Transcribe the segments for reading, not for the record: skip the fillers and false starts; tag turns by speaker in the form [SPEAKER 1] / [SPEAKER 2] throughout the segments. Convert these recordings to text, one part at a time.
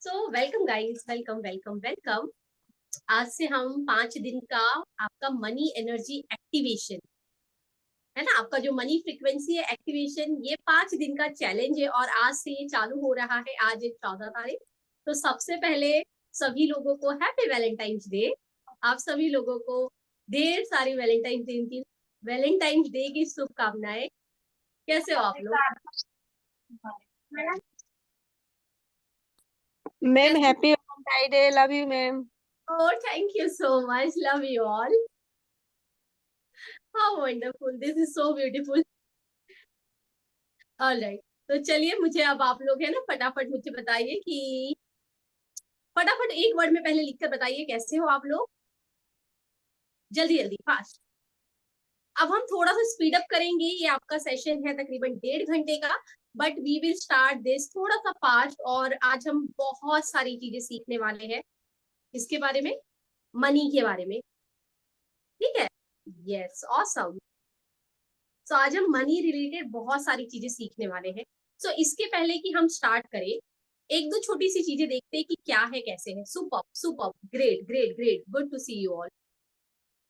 [SPEAKER 1] So welcome guys, welcome welcome welcome. आज से हम 5 दिन का आपका मनी एनर्जी एक्टिवेशन है ना, आपका जो मनी फ्रीक्वेंसी है एक्टिवेशन, ये 5 दिन का चैलेंज है और आज से ये चालू हो रहा है। आज है 14 तारीख। तो सबसे पहले सभी लोगों को हैप्पी वैलेंटाइंस डे। आप सभी लोगों को ढेर सारी वैलेंटाइंस डे की शुभकामनाएं। कैसे हो आप लोग?
[SPEAKER 2] Ma'am happy Valentine day. Love you ma'am.
[SPEAKER 1] Oh, thank you so much. Love you all. How wonderful. This is so beautiful. All right. तो चलिए, मुझे अब आप लोग है ना फटाफट मुझे बताइए कि फटाफट एक वर्ड में पहले लिखकर बताइए कैसे हो आप लोग। जल्दी जल्दी फास्ट। अब हम थोड़ा सा स्पीड अप करेंगे। ये आपका सेशन है तकरीबन 1.5 घंटे का, but we will start this थोड़ा सा फास्ट। और आज हम बहुत सारी चीजें सीखने वाले हैं। इसके बारे में, मनी के बारे में। ठीक है? Yes, awesome. सो आज हम मनी रिलेटेड बहुत सारी चीजें सीखने वाले हैं। सो इसके पहले कि हम स्टार्ट करें, एक दो छोटी सी चीजें देखते हैं कि क्या है, कैसे है। Super super, great great great, good to see you all.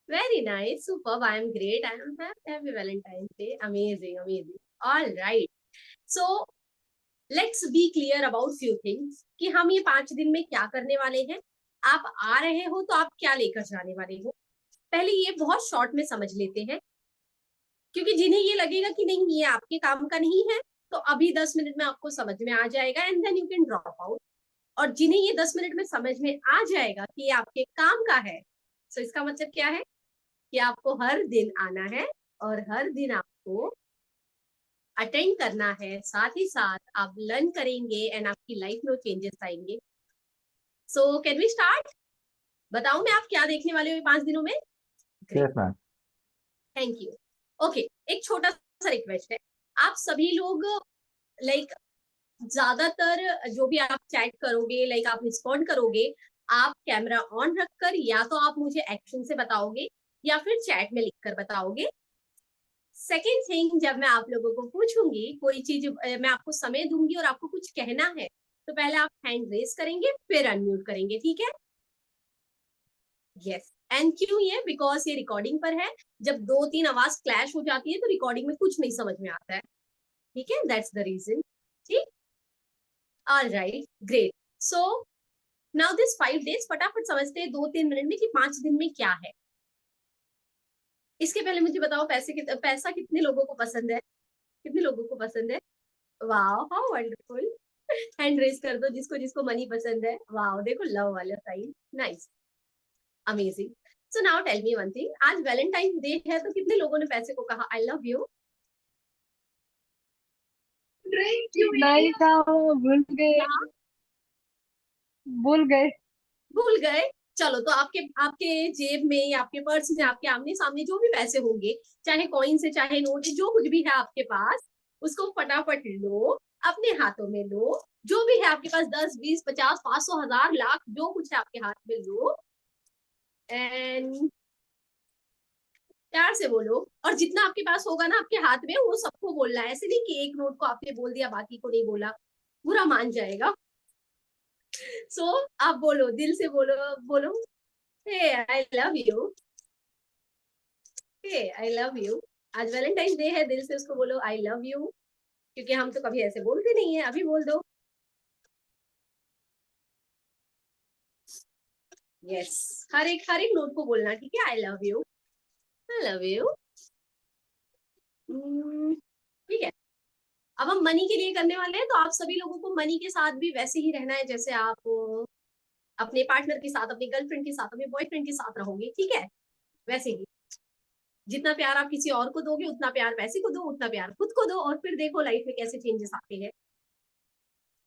[SPEAKER 1] Very nice, super, I am great, I am happy Valentine Day, amazing amazing. All right. So let's be clear about few things कि हम ये 5 दिन में क्या करने वाले हैं। आप आ रहे हो तो आप क्या लेकर जाने वाले हो, पहले ये बहुत शॉर्ट में समझ लेते हैं। क्योंकि जिन्हें ये लगेगा कि नहीं ये आपके काम का नहीं है, तो अभी 10 मिनट में आपको समझ में आ जाएगा and then you can drop out. और जिन्हें ये 10 मिनट में समझ में आ जाएगा कि ये आपके काम का है, तो इसका मतलब क्या है कि आपको हर दिन आना है और हर दिन आपको अटेंड करना है। साथ ही साथ आप लर्न करेंगे एंड आपकी लाइफ में चेंजेस आएंगे। So can we start? बताऊं मैं आप क्या देखने वाले हो ये 5 दिनों में? Great,
[SPEAKER 3] yes ma'am.
[SPEAKER 1] Thank you. Okay, एक छोटा सा रिक्वेस्ट है। आप सभी लोग लाइक ज्यादातर जो भी आप चैट करोगे, लाइक आप रिस्पॉन्ड करोगे, आप कैमरा ऑन रखकर या तो आप मुझे एक्शन से बताओगे या फिर चैट में लिखकर बताओगे। सेकेंड थिंग, जब मैं आप लोगों को पूछूंगी कोई चीज, मैं आपको समय दूंगी और आपको कुछ कहना है, तो पहले आप हैंड रेस करेंगे फिर अनम्यूट करेंगे। ठीक है? यस। एंड क्यों ये? बिकॉज ये रिकॉर्डिंग पर है। जब दो तीन आवाज क्लैश हो जाती है तो रिकॉर्डिंग में कुछ नहीं समझ में आता है। ठीक है? That's the reason. ठीक। All right, great. So now this 5 days, फटाफट समझते हैं 2-3 मिनट में कि 5 दिन में क्या है। इसके पहले मुझे बताओ, पैसा कितने लोगों को पसंद है? कितने लोगों को पसंद है? Wow, how wonderful. Hand raise कर दो जिसको जिसको मनी पसंद है। वाओ, देखो लव वाला sign, nice, amazing. So now tell me one thing, आज वैलेंटाइन डे है तो कितने लोगों ने पैसे को कहा आई लव यू?
[SPEAKER 2] नहीं था, भूल गए। भूल गए।
[SPEAKER 1] भूल गए? चलो, तो आपके आपके जेब में या आपके पर्स में, आपके आमने सामने जो भी पैसे होंगे, चाहे कॉइन से चाहे नोट, जो कुछ भी है आपके पास, उसको फटाफट लो, अपने हाथों में लो। जो भी है आपके पास, 10, 20, 50, 500, 1000, लाख, जो कुछ है आपके हाथ में लो एंड प्यार से बोलो। और जितना आपके पास होगा ना आपके हाथ में, वो सबको बोलना है। ऐसे नहीं कि एक नोट को आपने बोल दिया बाकी को नहीं बोला, बुरा मान जाएगा। सो आप बोलो, दिल से बोलो, बोलो hey I love you, hey I love you. आज वैलेंटाइन डे है, दिल से उसको बोलो आई लव यू। क्योंकि हम तो कभी ऐसे बोलते नहीं है, अभी बोल दो। यस, हर एक नोट को बोलना। ठीक है? आई love you, I love you. ठीक है। अब हम मनी के लिए करने वाले हैं, तो आप सभी लोगों को मनी के साथ भी वैसे ही रहना है जैसे आप अपने पार्टनर के साथ, अपने गर्लफ्रेंड के साथ, अपने बॉयफ्रेंड के साथ रहोगे। ठीक है? वैसे ही जितना प्यार आप किसी और को दोगे, उतना प्यार पैसे को दो, उतना प्यार खुद को दो, और फिर देखो लाइफ में कैसे चेंजेस आते हैं।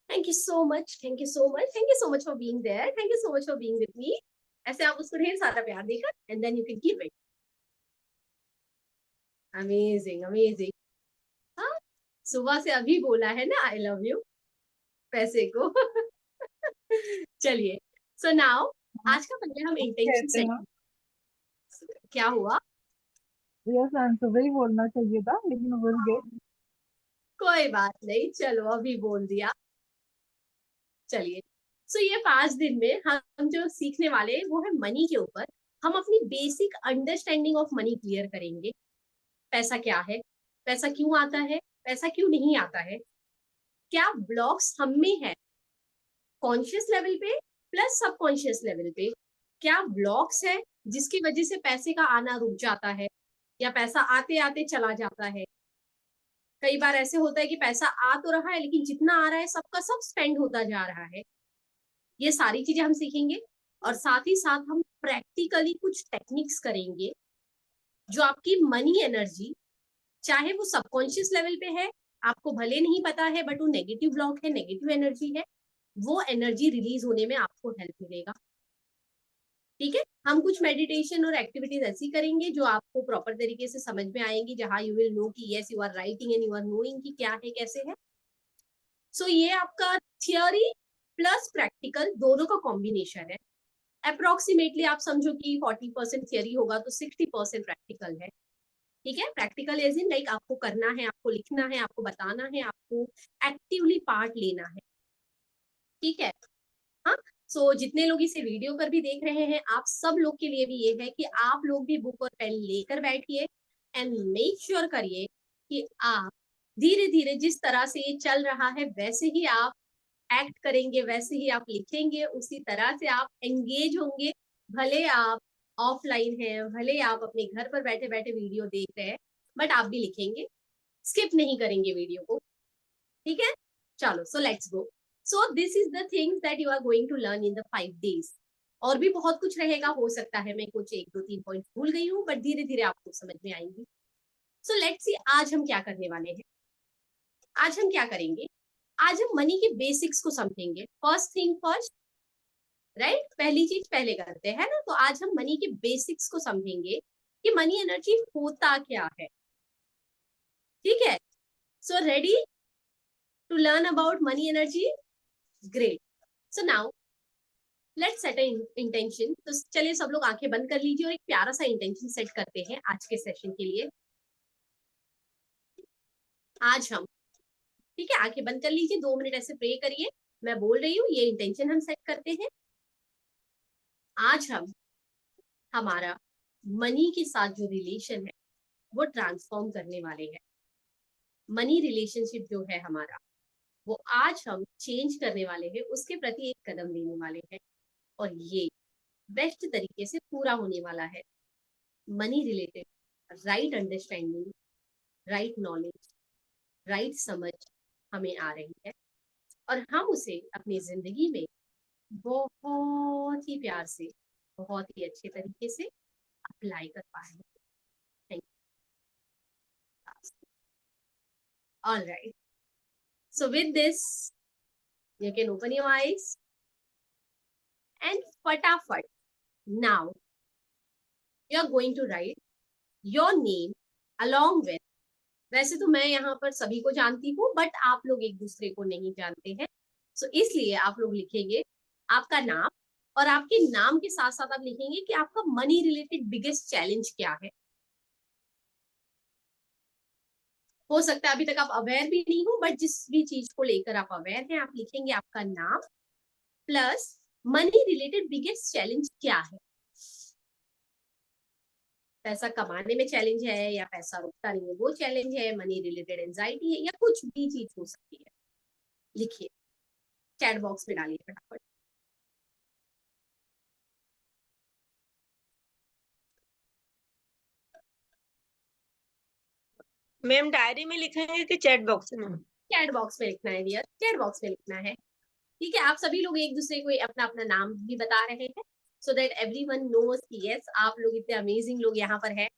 [SPEAKER 1] Thank you so much, thank you so much, thank you so much for being there, thank you so much for being with me. ऐसे आप उसको ढेर सारा प्यार देकर and then you can give it. Amazing amazing. हाँ, सुबह से अभी बोला है ना आई लव यू पैसे को। चलिए, सो नाउ आज का पहले हम इंटेंशन
[SPEAKER 2] कहते
[SPEAKER 1] सेट।
[SPEAKER 2] हैं।
[SPEAKER 1] क्या हुआ?
[SPEAKER 2] यस मैम, सुबह ही बोलना चाहिए था लेकिन भूल गए।
[SPEAKER 1] कोई बात नहीं, चलो अभी बोल दिया। चलिए, सो ये 5 दिन में हम जो सीखने वाले हैं वो है मनी के ऊपर। हम अपनी basic understanding of money clear करेंगे। पैसा क्या है, पैसा क्यों आता है, पैसा क्यों नहीं आता है, क्या ब्लॉक्स हम में है कॉन्शियस लेवल पे प्लस सबकॉन्शियस लेवल पे, क्या ब्लॉक्स है जिसकी वजह से पैसे का आना रुक जाता है या पैसा आते आते चला जाता है। कई बार ऐसे होता है कि पैसा आ तो रहा है लेकिन जितना आ रहा है सबका सब स्पेंड होता जा रहा है। ये सारी चीजें हम सीखेंगे और साथ ही साथ हम प्रैक्टिकली कुछ टेक्निक्स करेंगे जो आपकी मनी एनर्जी, चाहे वो सबकॉन्शियस लेवल पे है, आपको भले नहीं पता है बट वो नेगेटिव ब्लॉक है, नेगेटिव एनर्जी है, वो एनर्जी रिलीज होने में आपको हेल्प मिलेगा। ठीक है, हम कुछ मेडिटेशन और एक्टिविटीज ऐसी करेंगे जो आपको प्रॉपर तरीके से समझ में आएंगी, जहां यू विल नो कि yes you are writing and you are knowing कि क्या है कैसे है। सो ये आपका थियोरी प्लस प्रैक्टिकल दोनों का कॉम्बिनेशन है। अप्रोक्सीमेटली आप समझो कि 40% थियोरी होगा तो 60% प्रैक्टिकल है। ठीक है, प्रैक्टिकल एज इन लाइक आपको करना है, आपको लिखना है, आपको बताना है, आपको एक्टिवली पार्ट लेना है। ठीक है, हाँ। सो जितने लोग इसे वीडियो पर भी देख रहे हैं, आप सब लोग के लिए भी ये है कि आप लोग भी बुक और पेन लेकर बैठिए एंड मेक श्योर करिए कि आप धीरे धीरे जिस तरह से ये चल रहा है वैसे ही आप एक्ट करेंगे, वैसे ही आप लिखेंगे, उसी तरह से आप एंगेज होंगे। भले आप ऑफलाइन हैं, भले आप अपने घर पर बैठे बैठे वीडियो देख रहे हैं, बट आप भी लिखेंगे, स्किप नहीं करेंगे वीडियो को। ठीक है, चलो so let's go. So this is the things that you are going to learn in the 5 days। और भी बहुत कुछ रहेगा, हो सकता है मैं कुछ 1 2 3 पॉइंट भूल गई हूँ, बट धीरे धीरे आपको समझ में आएंगी। सो लेट्स सी आज हम क्या करने वाले हैं। आज हम क्या करेंगे, आज हम मनी के बेसिक्स को समझेंगे। फर्स्ट थिंग फर्स्ट, राइट, पहली चीज पहले करते हैं ना। तो आज हम मनी के बेसिक्स को समझेंगे कि मनी एनर्जी होता क्या है। ठीक है, so ready to learn about money energy? Great. So now let's set intention. तो चलिए सब लोग आंखें बंद कर लीजिए और एक प्यारा सा इंटेंशन सेट करते हैं आज के सेशन के लिए। आज हम, ठीक है, आंखें बंद कर लीजिए, 2 मिनट ऐसे प्रे करिए, मैं बोल रही हूँ, ये इंटेंशन हम सेट करते हैं। आज हम हमारा मनी के साथ जो रिलेशन है वो ट्रांसफॉर्म करने वाले हैं। मनी रिलेशनशिप जो है हमारा, वो आज हम चेंज करने वाले हैं, उसके प्रति एक कदम लेने वाले हैं और ये बेस्ट तरीके से पूरा होने वाला है। Money related right understanding, right knowledge, right समझ हमें आ रही है और हम उसे अपनी जिंदगी में बहुत ही प्यार से, बहुत ही अच्छे तरीके से अप्लाई कर पाएंगे। Thank you. All right, so with this you can open your eyes and fatafat now you are going to write your name along with, वैसे तो मैं यहाँ पर सभी को जानती हूँ बट आप लोग एक दूसरे को नहीं जानते हैं, सो इसलिए आप लोग लिखेंगे आपका नाम और आपके नाम के साथ साथ आप लिखेंगे कि आपका मनी रिलेटेड बिगेस्ट चैलेंज क्या है। हो सकता है अभी तक आप अवेयर भी नहीं हो बट जिस भी चीज को लेकर आप अवेयर हैं, आप लिखेंगे आपका नाम plus money related biggest challenge क्या है। पैसा कमाने में चैलेंज है या पैसा रुकता नहीं है वो चैलेंज है, मनी रिलेटेड एंजाइटी है या कुछ भी चीज हो सकती है। लिखिए, चैट बॉक्स में डालिए फटाफट।
[SPEAKER 3] मैम डायरी में लिखेंगे कि चैट बॉक्स में?
[SPEAKER 1] चैट बॉक्स में लिखना है डियर, चैट बॉक्स में लिखना है। ठीक है, आप सभी लोग एक दूसरे को अपना अपना नाम भी बता रहे हैं सो दैट एवरीवन नोस कि यस आप लोग इतने अमेजिंग लोग यहाँ पर हैं।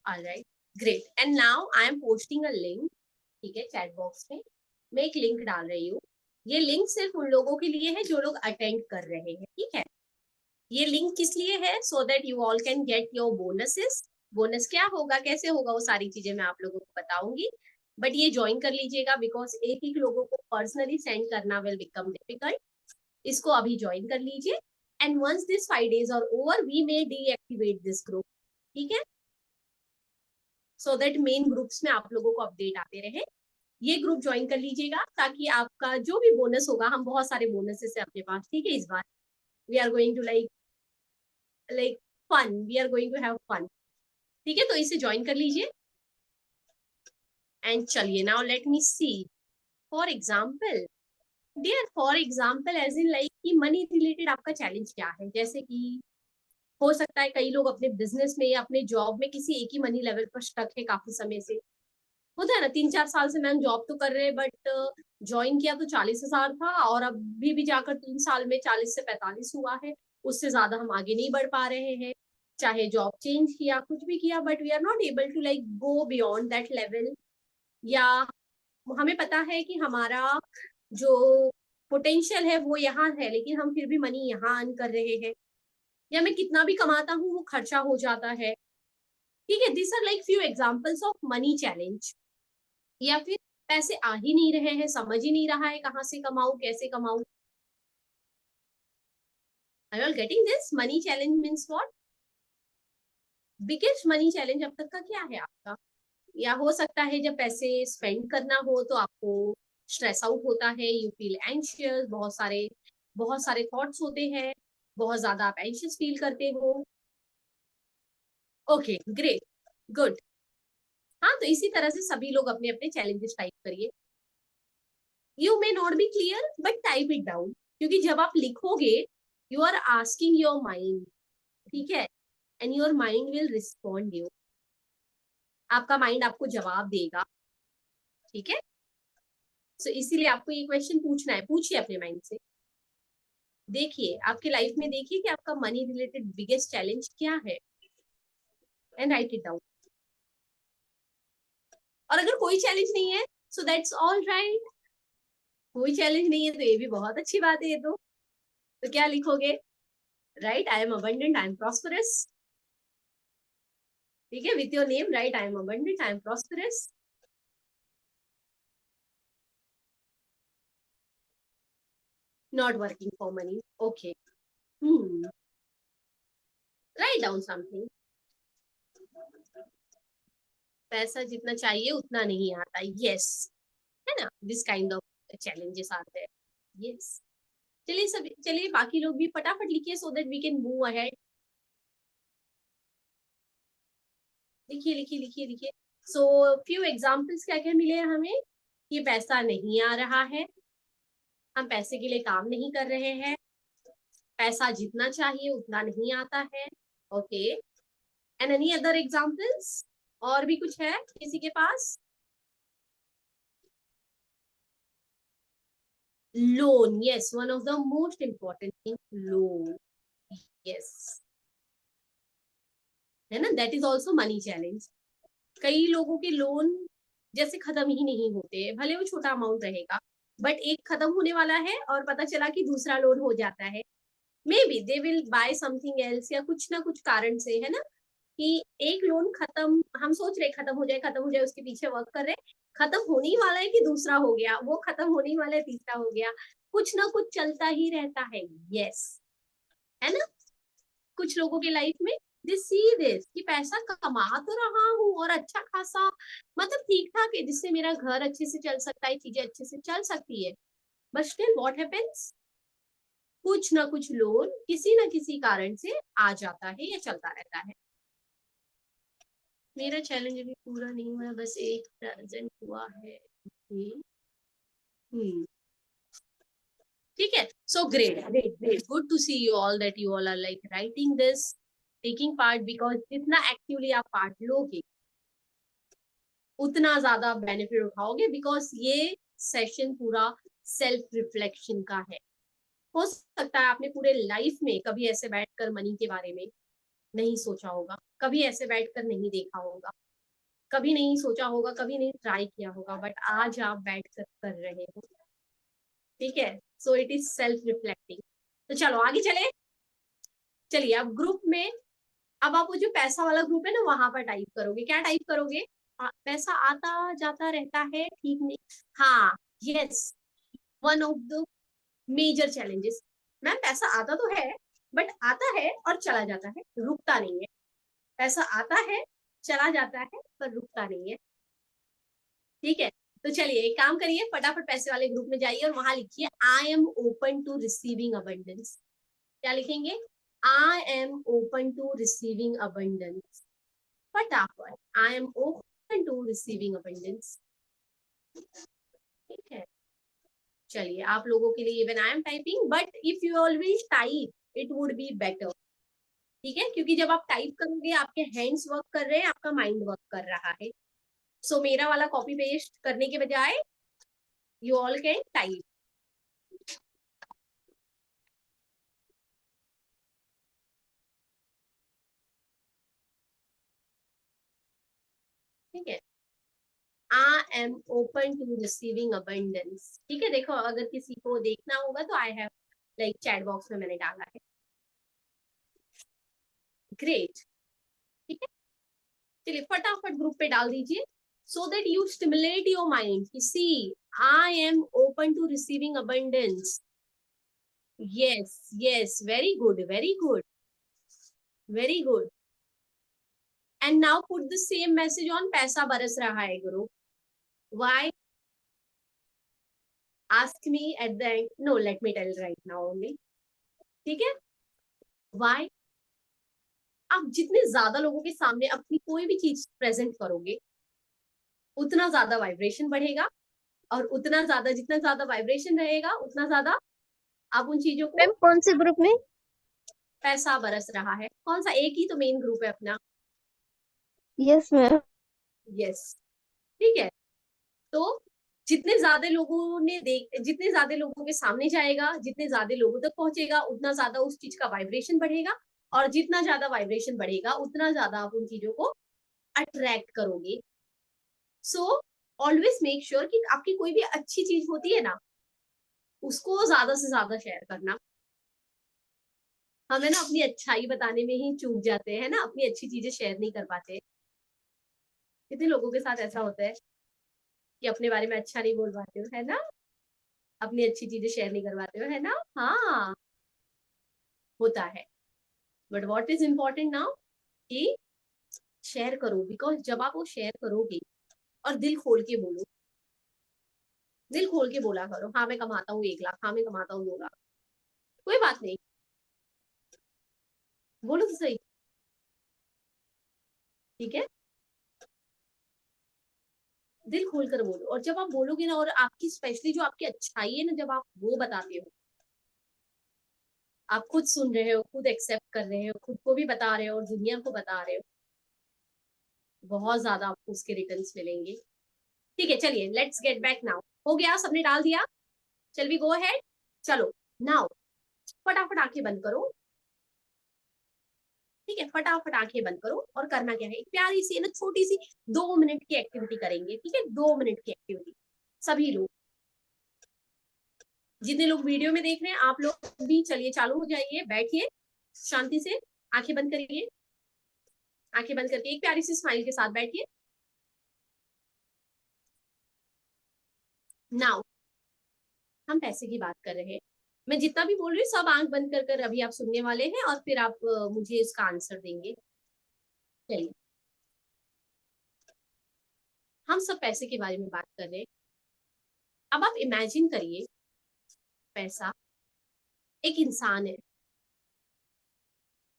[SPEAKER 1] Alright, great, and now I am posting a link. ठीक है, चैट बॉक्स में मैं एक लिंक डाल रही हूँ। ये लिंक सिर्फ उन लोगों के लिए है जो लोग अटेंड कर रहे हैं। ठीक है, ये लिंक किस लिए है? सो that you all can get your bonuses. Bonus क्या होगा, कैसे होगा, वो सारी चीजें मैं आप लोगों को बताऊंगी। बट ये ज्वाइन कर लीजिएगा बिकॉज एक एक लोगों को पर्सनली सेंड करना विल बिकम डिफिकल्ट. इसको अभी ज्वाइन कर लीजिए and once this 5 days are over we may deactivate this group. ठीक है, सो दैट मेन ग्रुप्स में आप लोगों को अपडेट आते रहे. ये ग्रुप ज्वाइन कर लीजिएगा ताकि आपका जो भी बोनस होगा, हम बहुत सारे बोनसेस है अपने पास. ठीक है, इस बार we are going to like fun, we are going to have fun. ठीक है, तो इसे ज्वाइन कर लीजिए एंड चलिए now let me see. For example dear, for example as in like कि मनी रिलेटेड आपका चैलेंज क्या है. जैसे कि हो सकता है कई लोग अपने बिजनेस में या अपने जॉब में किसी एक ही मनी लेवल पर स्टक है काफी समय से. होता है ना, 3-4 साल से मैम जॉब तो कर रहे हैं बट ज्वाइन किया तो 40,000 था और अभी भी जाकर 3 साल में 40 से 45 हुआ है. उससे ज्यादा हम आगे नहीं बढ़ पा रहे हैं. चाहे जॉब चेंज किया, कुछ भी किया, but we are not able to like go beyond that level. या हमें पता है कि हमारा जो पोटेंशियल है वो यहाँ है, लेकिन हम फिर भी मनी यहाँ अर्न कर रहे हैं. या मैं कितना भी कमाता हूँ वो खर्चा हो जाता है. ठीक है, this are like few examples of money challenge. या फिर पैसे आ ही नहीं रहे हैं, समझ ही नहीं रहा है कहाँ से कमाऊं, कैसे कमाऊं. Are you all getting this? Money challenge means what? Biggest money challenge अब तक का क्या है आपका? या हो सकता है जब पैसे स्पेंड करना हो तो आपको स्ट्रेस आउट होता है, यू फील एंशियस, बहुत सारे थॉट्स होते हैं, बहुत ज्यादा आप एंशियस फील करते हो. Okay, great, good. हाँ, तो इसी तरह से सभी लोग अपने अपने चैलेंजेस टाइप करिए. You may not be clear but type it down, क्योंकि जब आप लिखोगे you are asking your mind. ठीक है, and your mind will respond you. आपका माइंड आपको जवाब देगा. ठीक है, सो इसीलिए आपको ये क्वेश्चन पूछना है. पूछिए अपने माइंड से, देखिए आपके लाइफ में, देखिए कि आपका मनी रिलेटेड बिगेस्ट चैलेंज क्या है एंड राइट इट डाउन. और अगर कोई चैलेंज नहीं है सो दैट्स ऑल राइट. कोई चैलेंज नहीं है तो ये भी बहुत अच्छी बात है. ये तो क्या लिखोगे? Right, I am abundant, I am prosperous. ठीक है, with your name right, I am abundant, I am prosperous. Not working for money. Okay, write down something. पैसा जितना चाहिए उतना नहीं आता. यस, है ना, दिस काइंड ऑफ चैलेंजेस आते हैं. यस, चलिए सभी, चलिए बाकी लोग भी फटाफट लिखिए so that we can move ahead. लिखिए लिखिए लिखिए लिखिए. सो फ्यू एग्जांपल्स क्या क्या मिले हमें. ये पैसा नहीं आ रहा है, हम पैसे के लिए काम नहीं कर रहे हैं, पैसा जितना चाहिए उतना नहीं आता है. Okay, and any other examples? और भी कुछ है किसी के पास? Loan, yes, one of the most important thing, loan. Yes, है ना, that is also money challenge. कई लोगों के लोन जैसे खत्म ही नहीं होते, भले वो छोटा अमाउंट रहेगा बट एक खत्म होने वाला है और पता चला कि दूसरा लोन हो जाता है. May be they will buy something else, या कुछ ना कुछ कारण से, है ना, कि एक लोन खत्म, हम सोच रहे खत्म हो जाए, उसके पीछे वर्क कर रहे, खत्म होने ही वाला है कि दूसरा हो गया, वो खत्म होने ही वाला है, तीसरा हो गया. कुछ ना कुछ चलता ही रहता है. यस, है ना, कुछ लोगों के लाइफ में दिस सी दिस कि पैसा कमा तो रहा हूँ और अच्छा खासा, मतलब ठीक ठाक है, जिससे मेरा घर अच्छे से चल सकता है, चीजें अच्छे से चल सकती है, बट स्टिल व्हाट हैपेंस, कुछ ना कुछ लोन किसी ना किसी कारण से आ जाता है या चलता रहता है. मेरा चैलेंज अभी पूरा नहीं हुआ, बस एक प्रेजेंट हुआ है. ठीक है, so great great great, good to see you all that you all are like writing this, taking part, because जितना एक्टिवली आप पार्ट लोगे उतना ज्यादा बेनिफिट उठाओगे, बिकॉज ये सेशन पूरा सेल्फ रिफ्लेक्शन का है. हो सकता है आपने पूरे लाइफ में कभी ऐसे बैठकर मनी के बारे में नहीं सोचा होगा, कभी ऐसे बैठकर नहीं देखा होगा, कभी नहीं सोचा होगा, कभी नहीं ट्राई किया होगा, बट आज आप बैठकर कर रहे हो. ठीक है, so it is self reflecting. तो चलो आगे चले. चलिए अब ग्रुप में, अब आप वो जो पैसा वाला ग्रुप है ना वहां पर टाइप करोगे. क्या टाइप करोगे? पैसा आता जाता रहता है, ठीक नहीं। हाँ, yes, one of the major challenges. Ma'am पैसा आता तो है, बट आता है और चला जाता है, रुकता नहीं है। पैसा आता है, चला जाता है, पर रुकता नहीं है। ठीक है, तो चलिए एक काम करिए, फटाफट पैसे वाले ग्रुप में जाइए और वहां लिखिए I am open to receiving abundance. क्या लिखेंगे? I am open to receiving abundance. फटाफट, I am open to receiving abundance. ठीक है, चलिए आप लोगों के लिए even I am typing, but if you always type it would be better. ठीक है, क्योंकि जब आप टाइप करोगे आपके हैंड्स वर्क कर रहे हैं, आपका माइंड वर्क कर रहा है। सो मेरा वाला कॉपी पेस्ट करने के बजाय यू ऑल कैन टाइप। ठीक है, I am open to receiving abundance. ठीक है, देखो अगर किसी को देखना होगा तो I have like chat box में मैंने डाला है। ग्रेट। ठीक है, चलिए फटाफट ग्रुप पे डाल दीजिए, so that you stimulate your mind कि see I am open to receiving abundance. Yes yes, very good very good very good. And now put the same message on पैसा बरस रहा है गुरु। Why? Ask me at the end, no let me tell right now only. ठीक है, why? आप जितने ज्यादा लोगों के सामने अपनी कोई भी चीज प्रेजेंट करोगे, उतना ज्यादा वाइब्रेशन बढ़ेगा, और उतना ज्यादा, जितना ज्यादा वाइब्रेशन रहेगा उतना ज्यादा आप उन चीजों को।
[SPEAKER 4] मैम कौन से ग्रुप में?
[SPEAKER 1] पैसा बरस रहा है, कौन सा? एक ही तो मेन ग्रुप है अपना।
[SPEAKER 4] Yes ma'am.
[SPEAKER 1] यस, ठीक है। तो जितने ज्यादा लोगों ने जितने ज्यादा लोगों के सामने जाएगा, जितने ज्यादा लोगों तक पहुंचेगा, उतना ज्यादा उस चीज का वाइब्रेशन बढ़ेगा, और जितना ज्यादा वाइब्रेशन बढ़ेगा उतना ज्यादा आप उन चीजों को अट्रैक्ट करोगे। सो ऑलवेज मेक श्योर कि आपकी कोई भी अच्छी चीज होती है ना, उसको ज्यादा से ज्यादा शेयर करना। हमें ना अपनी अच्छाई बताने में ही चूक जाते हैं ना, अपनी अच्छी चीजें शेयर नहीं कर पाते। कितने लोगों के साथ ऐसा होता है कि अपने बारे में अच्छा नहीं बोल पाते हो, है ना? अपनी अच्छी चीजें शेयर नहीं करवाते हो, है ना? हाँ, होता है। But what is important now कि शेयर करो, बिकॉज जब आप वो शेयर करोगे और दिल खोल के बोलो, दिल खोल के बोला करो, हाँ मैं कमाता हूँ 1 लाख, हाँ मैं कमाता हूँ 2 लाख, कोई बात नहीं, बोलो तो सही। ठीक है, दिल खोल कर बोलो, और जब आप बोलोगे ना, और आपकी स्पेशली जो आपकी अच्छाई है ना, जब आप वो बताते हो, आप खुद सुन रहे हो, खुद एक्सेप्ट कर रहे हो, खुद को भी बता रहे हो और दुनिया को बता रहे हो, बहुत ज्यादा आपको उसके रिटर्न्स मिलेंगे। ठीक है, चलिए लेट्स गेट बैक नाउ। हो गया, सबने डाल दिया? चल वी गो अहेड। चलो नाउ फटाफट आंखें बंद करो। ठीक है, फटाफट आंखें बंद करो, और करना क्या है, एक प्यारी सी ना छोटी सी 2 मिनट की एक्टिविटी करेंगे। ठीक है, 2 मिनट की एक्टिविटी, सभी लोग, जितने लोग वीडियो में देख रहे हैं आप लोग भी चलिए चालू हो जाइए, बैठिए शांति से, आंखें बंद करिए, आंखें बंद करके एक प्यारी सी स्माइल के साथ बैठिए। नाउ हम पैसे की बात कर रहे हैं, मैं जितना भी बोल रही हूँ सब आंख बंद कर अभी आप सुनने वाले हैं, और फिर आप मुझे इसका आंसर देंगे। चलिए, हम सब पैसे के बारे में बात कर रहे हैं। अब आप इमेजिन करिए, पैसा एक इंसान है,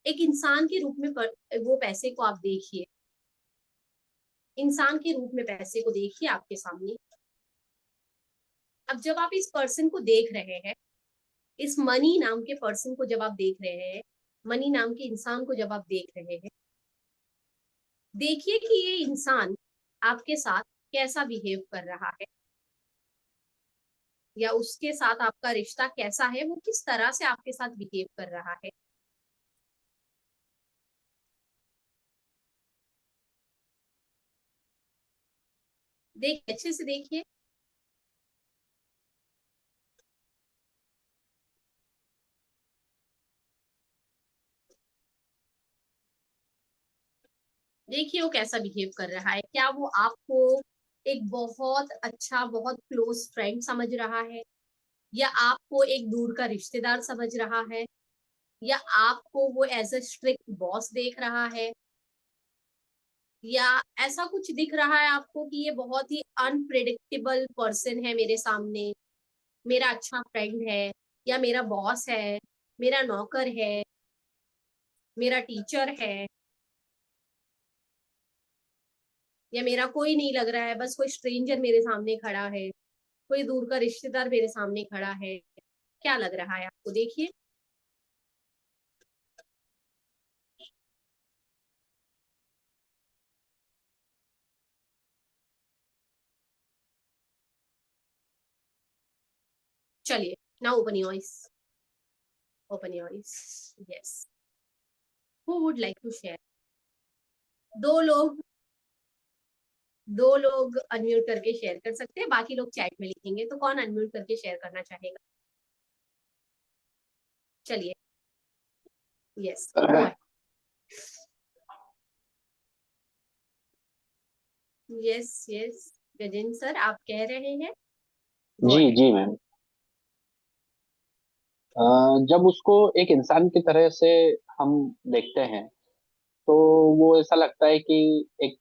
[SPEAKER 1] एक इंसान के रूप में वो पैसे को आप देखिए, इंसान के रूप में पैसे को देखिए आपके सामने। अब जब आप इस पर्सन को देख रहे हैं, इस मनी नाम के पर्सन को जब आप देख रहे हैं, मनी नाम के इंसान को जब आप देख रहे हैं, देखिए कि ये इंसान आपके साथ कैसा बिहेव कर रहा है, या उसके साथ आपका रिश्ता कैसा है, वो किस तरह से आपके साथ बिहेव कर रहा है। अच्छे से देखिए। देखिए वो कैसा बिहेव कर रहा है, क्या वो आपको एक बहुत अच्छा बहुत क्लोज फ्रेंड समझ रहा है, या आपको एक दूर का रिश्तेदार समझ रहा है, या आपको वो एज अ स्ट्रिक्ट बॉस देख रहा है, या ऐसा कुछ दिख रहा है आपको कि ये बहुत ही अनप्रिडिक्टेबल पर्सन है मेरे सामने, मेरा अच्छा फ्रेंड है, या मेरा बॉस है, मेरा नौकर है, मेरा टीचर है, या मेरा कोई नहीं लग रहा है, बस कोई स्ट्रेंजर मेरे सामने खड़ा है, कोई दूर का रिश्तेदार मेरे सामने खड़ा है, क्या लग रहा है आपको? देखिए चलिए, now open your eyes, open your eyes. Yes, who would like to share? दो लोग, दो लोग अनम्यूट करके शेयर कर सकते हैं, बाकी लोग चैट में लिखेंगे। तो कौन अनम्यूट करके शेयर करना चाहेगा? चलिए, yes, yes yes, Gajendra sir आप कह रहे हैं? Go
[SPEAKER 5] जी
[SPEAKER 1] ahead.
[SPEAKER 5] जी मैम। जब उसको एक इंसान की तरह से हम देखते हैं तो वो ऐसा लगता है कि एक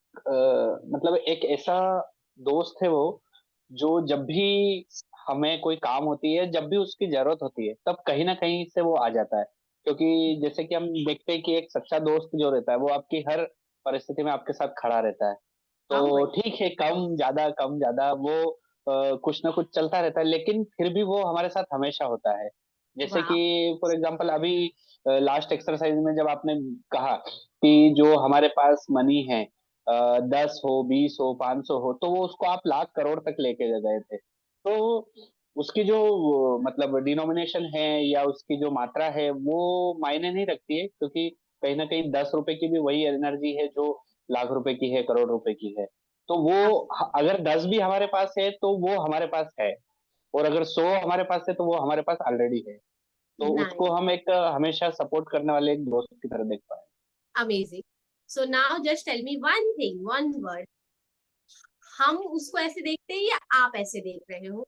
[SPEAKER 5] मतलब एक ऐसा दोस्त है वो, जो जब भी हमें कोई काम होती है, जब भी उसकी जरूरत होती है, तब कहीं ना कहीं से वो आ जाता है। क्योंकि जैसे कि हम देखते हैं कि एक सच्चा दोस्त जो रहता है वो आपकी हर परिस्थिति में आपके साथ खड़ा रहता है।
[SPEAKER 1] How
[SPEAKER 5] तो
[SPEAKER 1] much?
[SPEAKER 5] ठीक है, कम ज्यादा वो कुछ ना कुछ चलता रहता है, लेकिन फिर भी वो हमारे साथ हमेशा होता है। जैसे
[SPEAKER 1] Wow.
[SPEAKER 5] कि फॉर एग्जांपल अभी लास्ट एक्सरसाइज में जब आपने कहा कि जो हमारे पास मनी है, 10 हो 20 हो 500 हो, तो वो उसको आप लाख करोड़ तक लेके गए थे। तो उसकी जो मतलब डिनोमिनेशन है या उसकी जो मात्रा है वो मायने नहीं रखती है, क्योंकि कहीं ना कहीं 10 रुपए की भी वही एनर्जी है जो लाख रुपए की है, करोड़ रुपए की है। तो वो अगर 10 भी हमारे पास है तो वो हमारे पास है, और अगर 100 हमारे पास है तो वो हमारे पास ऑलरेडी है। तो उसको
[SPEAKER 1] Nice.
[SPEAKER 5] हम एक हमेशा सपोर्ट करने वाले एक दोस्त की तरह देख पाए।
[SPEAKER 1] Amazing. So now just tell me one thing, one word. हम उसको ऐसे देखते हैं या आप ऐसे देख रहे हो?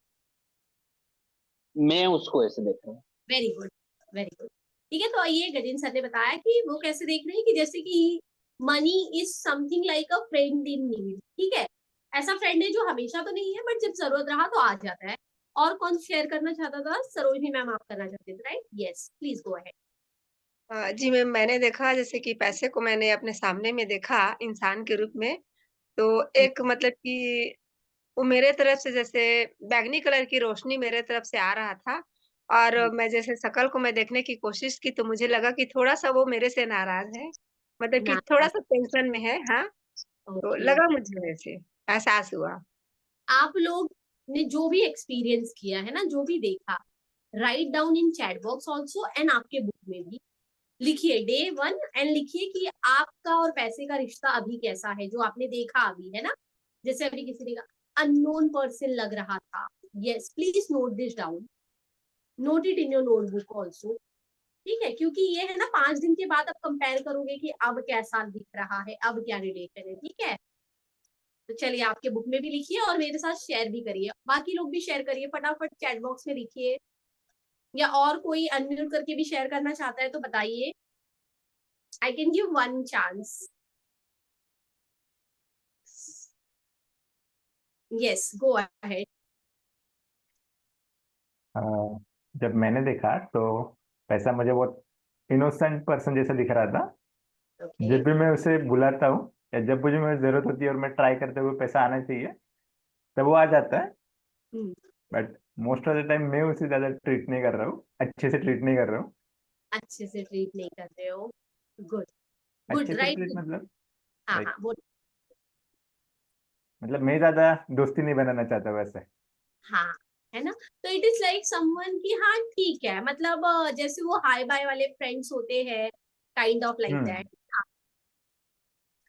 [SPEAKER 5] मैं उसको ऐसे देख रहा हूँ।
[SPEAKER 1] Very good, very good. ठीक है, तो ये गजेंद्र सर ने बताया कि वो कैसे देख रहे हैं कि जैसे कि money is something like a friend in need. ठीक है, ऐसा फ्रेंड है जो हमेशा तो नहीं है बट जब जरूरत रहा तो आ जाता है। और कौन शेयर करना चाहता था? सरोजनी मैम आप करना चाहते थे, right? Yes, please go ahead.
[SPEAKER 3] जी मैम, मैंने देखा जैसे कि पैसे को मैंने अपने सामने में देखा इंसान के रूप में, तो एक मतलब कि वो मेरे तरफ से जैसे बैंगनी कलर की रोशनी मेरे तरफ से आ रहा था, और मैं जैसे शक्ल को मैं देखने की कोशिश की तो मुझे लगा कि थोड़ा-सा वो मेरे से नाराज़ है, मतलब कि
[SPEAKER 1] ना,
[SPEAKER 3] थोड़ा-सा टेंशन में है, हाँ, तो
[SPEAKER 1] ओके।
[SPEAKER 3] लगा मुझे वैसे, एहसास हुआ।
[SPEAKER 1] आप लोग ने जो भी एक्सपीरियंस किया है ना, जो भी देखा, write down in chat box also and आपके बुक में भी लिखिए डे 1 एंड लिखिए कि आपका और पैसे का रिश्ता अभी कैसा है, जो आपने देखा अभी, है ना? जैसे अभी किसी ने कहा अननोन पर्सन लग रहा था। Yes, please note this down, note it in your notebook also. ठीक है, क्योंकि ये है ना 5 दिन के बाद आप कंपेयर करोगे कि अब कैसा दिख रहा है, अब क्या रिलेशन है। ठीक है, तो चलिए आपके बुक में भी लिखिए और मेरे साथ शेयर भी करिए, बाकी लोग भी शेयर करिए, फटाफट चैट बॉक्स में लिखिए, या और कोई अनम्यूट करके भी शेयर करना चाहता है तो बताइए। I can give one chance. Yes, go ahead.
[SPEAKER 6] Uh, जब मैंने देखा तो पैसा मुझे बहुत इनोसेंट पर्सन जैसा दिख रहा था।
[SPEAKER 1] ओके।
[SPEAKER 6] जब भी मैं उसे बुलाता हूँ या जब मुझे मेरी जरूरत होती है और मैं ट्राई करते हुए पैसा आना चाहिए, तब वो आ जाता है। But most of the time मैं उसे ज्यादा ट्रीट नहीं कर रहा हूँ, अच्छे से ट्रीट नहीं कर रहा हूँ।
[SPEAKER 1] अच्छे से ट्रीट नहीं कर रहे हो। गुड, गुड,
[SPEAKER 6] अच्छे से
[SPEAKER 1] राइट।
[SPEAKER 6] ट्रीट मतलब
[SPEAKER 1] हाँ हाँ,
[SPEAKER 6] लाइक
[SPEAKER 1] वो,
[SPEAKER 6] मतलब मैं ज्यादा दोस्ती नहीं बनाना चाहता वैसे।
[SPEAKER 1] हाँ, है ना? तो इट इज लाइक समवन की, हाँ ठीक है, मतलब जैसे वो हाई बाय वाले फ्रेंड्स होते हैं, kind of like
[SPEAKER 6] hmm.
[SPEAKER 1] That.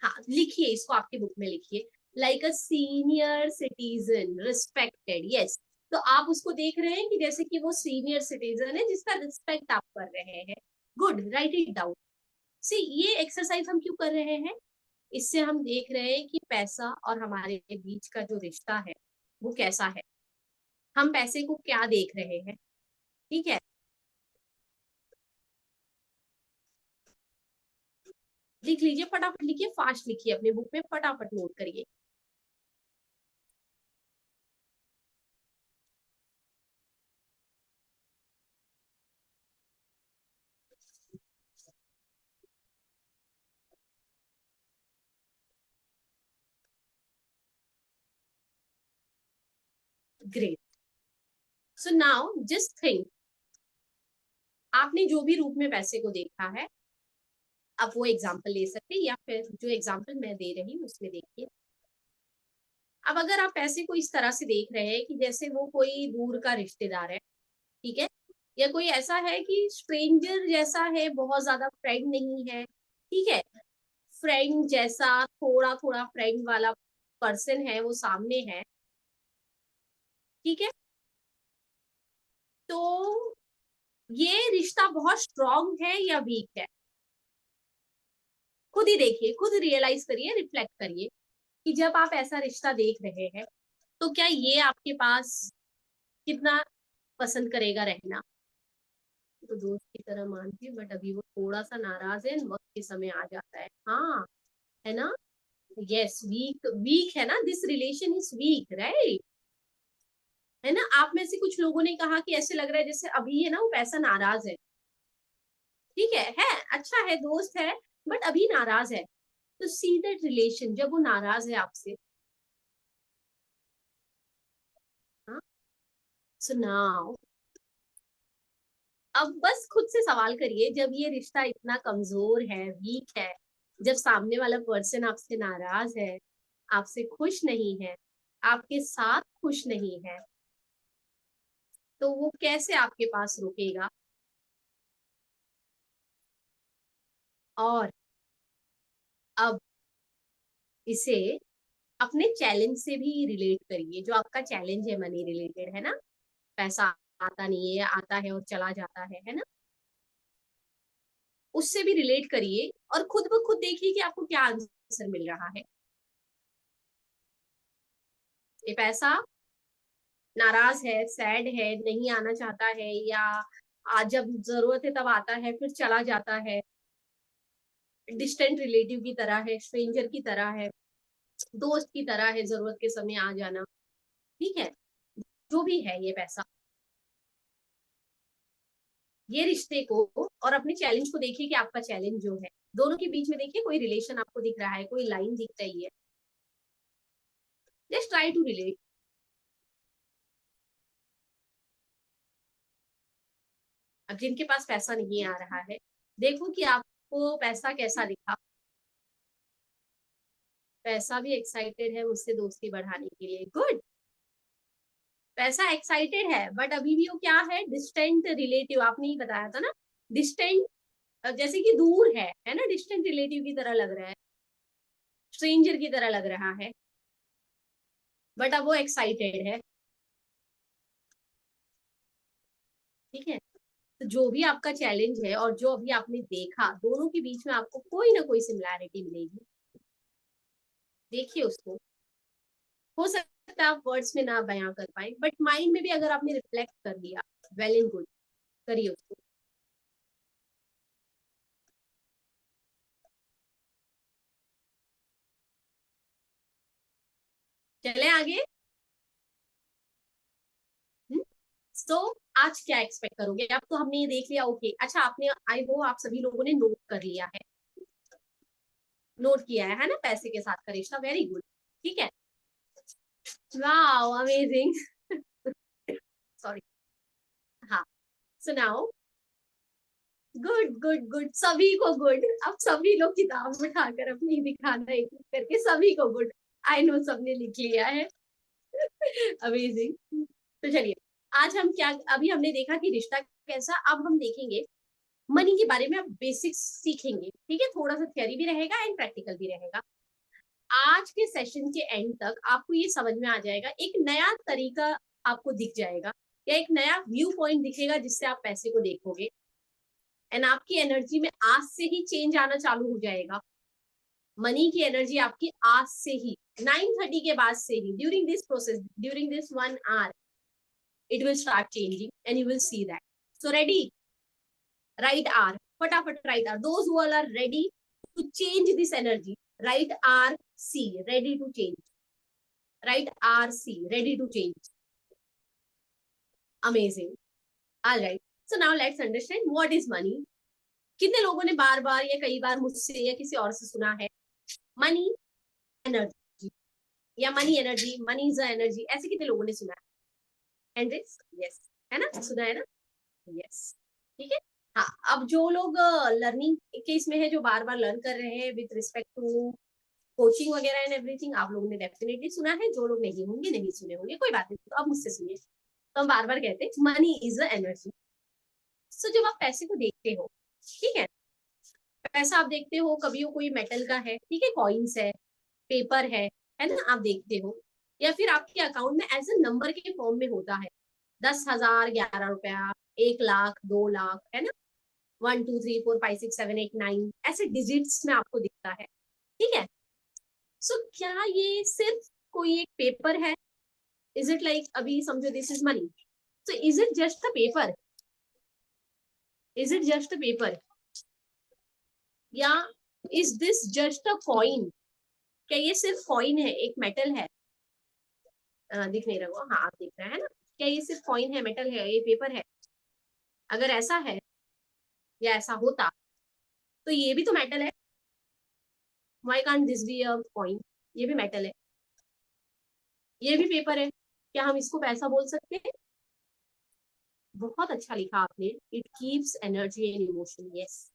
[SPEAKER 1] हाँ, लिखिए इसको, आपके बुक में लिखिए, like a senior citizen respected. Yes, तो आप उसको देख रहे हैं कि जैसे कि वो सीनियर सिटीजन है जिसका रिस्पेक्ट आप कर रहे हैं। Good, write it down. See, ये एक्सरसाइज हम क्यों कर रहे हैं? इससे हम देख रहे हैं कि पैसा और हमारे बीच का जो रिश्ता है वो कैसा है, हम पैसे को क्या देख रहे हैं। ठीक है, लिख लीजिए, फटाफट लिखिए, फास्ट लिखिए, अपने बुक में फटाफट नोट करिए। Great. So now just think, आपने जो भी रूप में पैसे को देखा है, अब वो एग्जाम्पल ले सकते हैं या फिर जो एग्जाम्पल मैं दे रही हूँ उसमें देखिए। अब अगर आप पैसे को इस तरह से देख रहे हैं कि जैसे वो कोई दूर का रिश्तेदार है, ठीक है, या कोई ऐसा है कि स्ट्रेंजर जैसा है, बहुत ज्यादा फ्रेंड नहीं है, ठीक है, फ्रेंड जैसा थोड़ा थोड़ा फ्रेंड वाला पर्सन है वो सामने है, ठीक है, तो ये रिश्ता बहुत स्ट्रांग है या वीक है? खुद ही देखिए, खुद रियलाइज करिए, रिफ्लेक्ट करिए कि जब आप ऐसा रिश्ता देख रहे हैं तो क्या ये आपके पास कितना पसंद करेगा रहना। तो दोस्त की तरह मानती हूँ, बट अभी वो थोड़ा सा नाराज है, वक्त के समय आ जाता है। हाँ, है ना, यस, वीक, वीक है ना, this relation is weak, right, है ना। आप में से कुछ लोगों ने कहा कि ऐसे लग रहा है जैसे अभी है ना वो पैसा नाराज है, ठीक है, अच्छा है, दोस्त है, बट अभी नाराज है। तो सी दैट रिलेशन, जब वो नाराज है आपसे, हाँ, सो नाउ अब बस खुद से सवाल करिए, जब ये रिश्ता इतना कमजोर है, वीक है, जब सामने वाला पर्सन आपसे नाराज है, आपसे खुश नहीं है, आपके साथ खुश नहीं है, तो वो कैसे आपके पास रुकेगा। और अब इसे अपने चैलेंज से भी रिलेट करिए, जो आपका चैलेंज है मनी रिलेटेड, है ना, पैसा आता नहीं है, आता है और चला जाता है ना, उससे भी रिलेट करिए और खुद ब खुद देखिए कि आपको क्या आंसर मिल रहा है। ये पैसा नाराज है, सैड है, नहीं आना चाहता है, या आज जब जरूरत है तब आता है फिर चला जाता है, डिस्टेंट रिलेटिव की तरह है, स्ट्रेंजर की तरह है, दोस्त की तरह है, जरूरत के समय आ जाना, ठीक है, जो भी है ये पैसा, ये रिश्ते को और अपने चैलेंज को देखिए कि आपका चैलेंज जो है, दोनों के बीच में देखिए कोई रिलेशन आपको दिख रहा है, कोई लाइन दिख रही है, जस्ट ट्राई टू रिलेट। अब जिनके पास पैसा नहीं आ रहा है, देखो कि आपको पैसा कैसा दिखा। पैसा भी एक्साइटेड है मुझसे दोस्ती बढ़ाने के लिए, गुड, पैसा एक्साइटेड है, बट अभी भी वो क्या है, डिस्टेंट रिलेटिव, आपने ही बताया था ना, डिस्टेंट, जैसे कि दूर है ना, डिस्टेंट रिलेटिव की तरह लग रहा है, स्ट्रेंजर की तरह लग रहा है, बट अब वो एक्साइटेड है, ठीक है। तो जो भी आपका चैलेंज है और जो अभी आपने देखा, दोनों के बीच में आपको कोई ना कोई सिमिलैरिटी मिलेगी, देखिए उसको। हो सकता है आप वर्ड्स में ना बयां कर पाए, बट माइंड में भी अगर आपने रिफ्लेक्ट कर लिया, वेल एंड गुड, करिए उसको। चले आगे। तो आज क्या एक्सपेक्ट करोगे, अब तो हमने ये देख लिया, ओके, अच्छा, आपने, आई वो आप सभी लोगों ने नोट कर लिया है, नोट किया है ना, पैसे के साथ का रिश्ता, वेरी गुड, ठीक है, वाओ, अमेजिंग, सॉरी, हाँ, सुनाओ, गुड गुड गुड, सभी को गुड, अब सभी लोग किताब उठाकर अपनी दिखाना एक एक करके, सभी को गुड, आई नो सबने लिख लिया है, अमेजिंग। तो चलिए, आज हम क्या, अभी हमने देखा कि रिश्ता कैसा, अब हम देखेंगे मनी के बारे में, आप बेसिक्स सीखेंगे, ठीक है, थोड़ा सा थियरी भी रहेगा एंड प्रैक्टिकल भी रहेगा। आज के सेशन के एंड तक आपको ये समझ में आ जाएगा, एक नया तरीका आपको दिख जाएगा, या एक नया व्यू पॉइंट दिखेगा जिससे आप पैसे को देखोगे, एंड आपकी एनर्जी में आज से ही चेंज आना चालू हो जाएगा, मनी की एनर्जी आपकी आज से ही 9:30 के बाद से ही, during this process, during this 1 hour, it will start changing and you will see that. So ready? Write R. फटाफट write R. Those who all are ready to change this energy, write RC, ready to change. Write RC, ready to change. Amazing. All right. So now let's understand what is money. कितने लोगों ने बार बार या कई बार मुझसे या किसी और से सुना है मनी एनर्जी या money energy, money is energy, ऐसे कितने लोगों ने सुना है? एंड्रिस, यस, है ना, सुना है ना? यस, ठीक है। हाँ, अब जो लोग लर्निंग के इसमें है, जो बार बार लर्न कर रहे हैं विद रिस्पेक्ट टू कोचिंग वगैरह एंड एवरीथिंग, आप लोगों ने डेफिनेटली सुना है। जो लोग नहीं होंगे, नहीं सुने होंगे, कोई बात नहीं, तो अब मुझसे सुनिए। तो हम बार बार कहते हैं मनी इज अ एनर्जी। सो जब आप पैसे को देखते हो, ठीक है, पैसा आप देखते हो, कभी वो कोई मेटल का है, ठीक है, कॉइन्स है, पेपर है ना, आप देखते हो, या फिर आपके अकाउंट में एज ए नंबर के फॉर्म में होता है, 10,000, 11 रुपया, 1 लाख, 2 लाख, है ना, 1 2 3 4 5 6 7 8 9 ऐसे डिजिट्स में आपको दिखता है, ठीक है। सो क्या ये सिर्फ कोई एक पेपर है? इज इट लाइक, अभी समझो this is money, so is it just a paper? Is it just a paper या is this just a coin? क्या ये सिर्फ कॉइन है, एक मेटल है? दिख नहीं रहा, हाँ आप दिख रहे हैं ना? क्या ये सिर्फ कॉइन है, मेटल है, ये पेपर है? अगर ऐसा है या ऐसा होता तो ये भी तो मेटल है। Why can't this be a coin? ये भी मेटल है, ये भी पेपर है, क्या हम इसको पैसा बोल सकते हैं? बहुत अच्छा लिखा आपने, it keeps energy and emotion. Yes,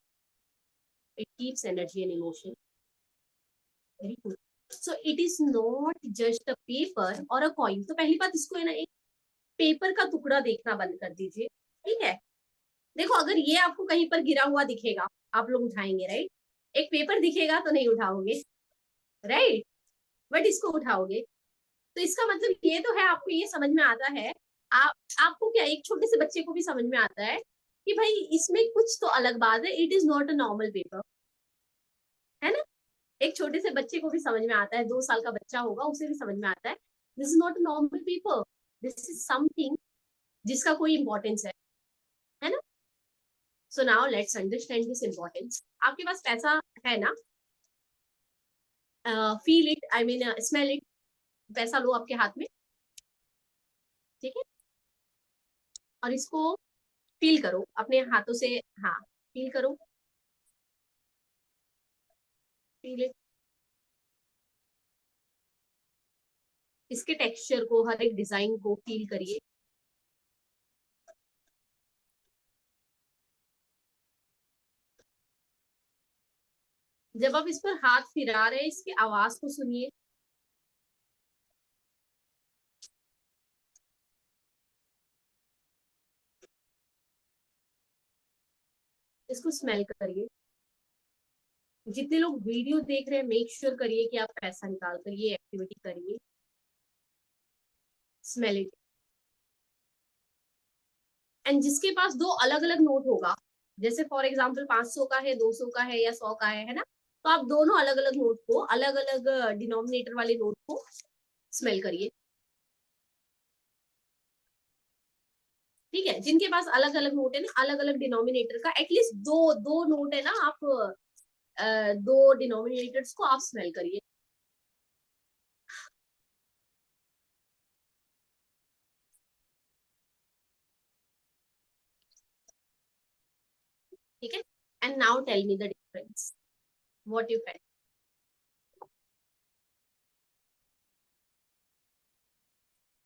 [SPEAKER 1] it keeps energy and emotion, very good. So it is not just a paper और अ कॉइन। तो पहली बात, इसको है ना एक पेपर का टुकड़ा देखना बंद कर दीजिए, ठीक है। देखो, अगर ये आपको कहीं पर गिरा हुआ दिखेगा, आप लोग उठाएंगे, राइट? एक पेपर दिखेगा तो नहीं उठाओगे, राइट? बट इसको उठाओगे, तो इसका मतलब ये तो है, आपको ये समझ में आता है, आपको क्या, एक छोटे से बच्चे को भी समझ में आता है कि भाई इसमें कुछ तो अलग बात है, it is not a normal paper, है ना? एक छोटे से बच्चे को भी समझ में आता है, 2 साल का बच्चा होगा, उसे भी समझ में आता है, this is not a normal paper, this is something जिसका कोई इंपॉर्टेंस है ना? So now let's understand this importance. आपके पास पैसा है ना, feel it, I mean smell it, पैसा लो आपके हाथ में, ठीक है, और इसको फील करो अपने हाथों से, हाँ फील करो, फील इट, इसके टेक्सचर को, हर एक डिजाइन को फील करिए। जब आप इस पर हाथ फिरा रहे हैं, इसकी आवाज को सुनिए, इसको स्मेल करिए। जितने लोग वीडियो देख रहे हैं, मेक श्योर करिए कि आप पैसा निकाल कर ये एक्टिविटी करिए, स्मेल इट। एंड जिसके पास 2 अलग अलग नोट होगा, जैसे फॉर एग्जाम्पल 500 का है, 200 का है या 100 का है ना, तो आप दोनों अलग अलग नोट को, अलग अलग डिनोमिनेटर वाले नोट को स्मेल करिए, ठीक है। जिनके पास अलग अलग नोट है ना, अलग अलग डिनोमिनेटर का, एटलीस्ट दो दो नोट है ना, आप 2 डिनोमिनेटर्स को आप स्मेल करिए, ठीक है। And now tell me the difference, what you felt.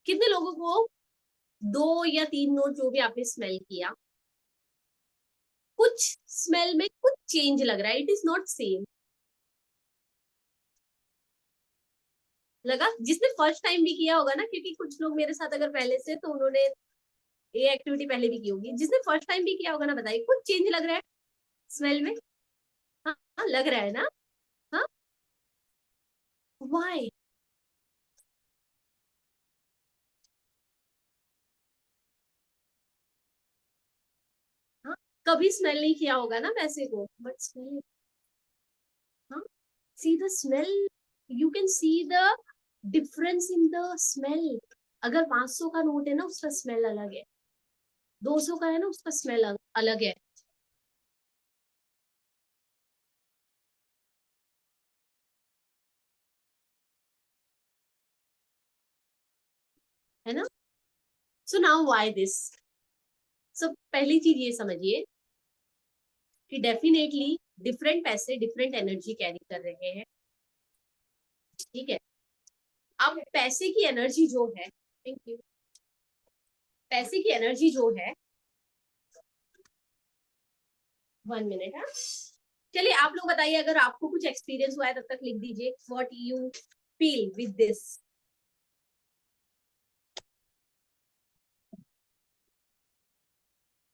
[SPEAKER 1] कितने लोगों को 2 या 3 नोट जो भी आपने स्मेल किया, कुछ स्मेल में कुछ चेंज लग रहा है, इट इज नॉट सेम लगा? जिसने फर्स्ट टाइम भी किया होगा ना, क्योंकि कुछ लोग मेरे साथ अगर पहले से, तो उन्होंने ये एक्टिविटी पहले भी की होगी, जिसने फर्स्ट टाइम भी किया होगा ना, बताइए कुछ चेंज लग रहा है स्मेल में? हाँ, हाँ लग रहा है ना? हाँ, व्हाई? हाँ, कभी स्मेल नहीं किया होगा ना पैसे को, बट स्मेल, हाँ, see the smell, you can see the difference in the smell. अगर 500 का नोट है ना, उसका स्मेल अलग है, 200 का है ना, उसका स्मेल अलग है ना। So now why this. So पहली चीज ये समझिए कि डेफिनेटली डिफरेंट पैसे डिफरेंट एनर्जी कैरी कर रहे हैं, ठीक है। अब पैसे की एनर्जी जो है, थैंक यू, पैसे की एनर्जी जो है, 1 मिनट, हाँ। चलिए आप लोग बताइए, अगर आपको कुछ एक्सपीरियंस हुआ है तब तक लिख दीजिए, what you feel with this.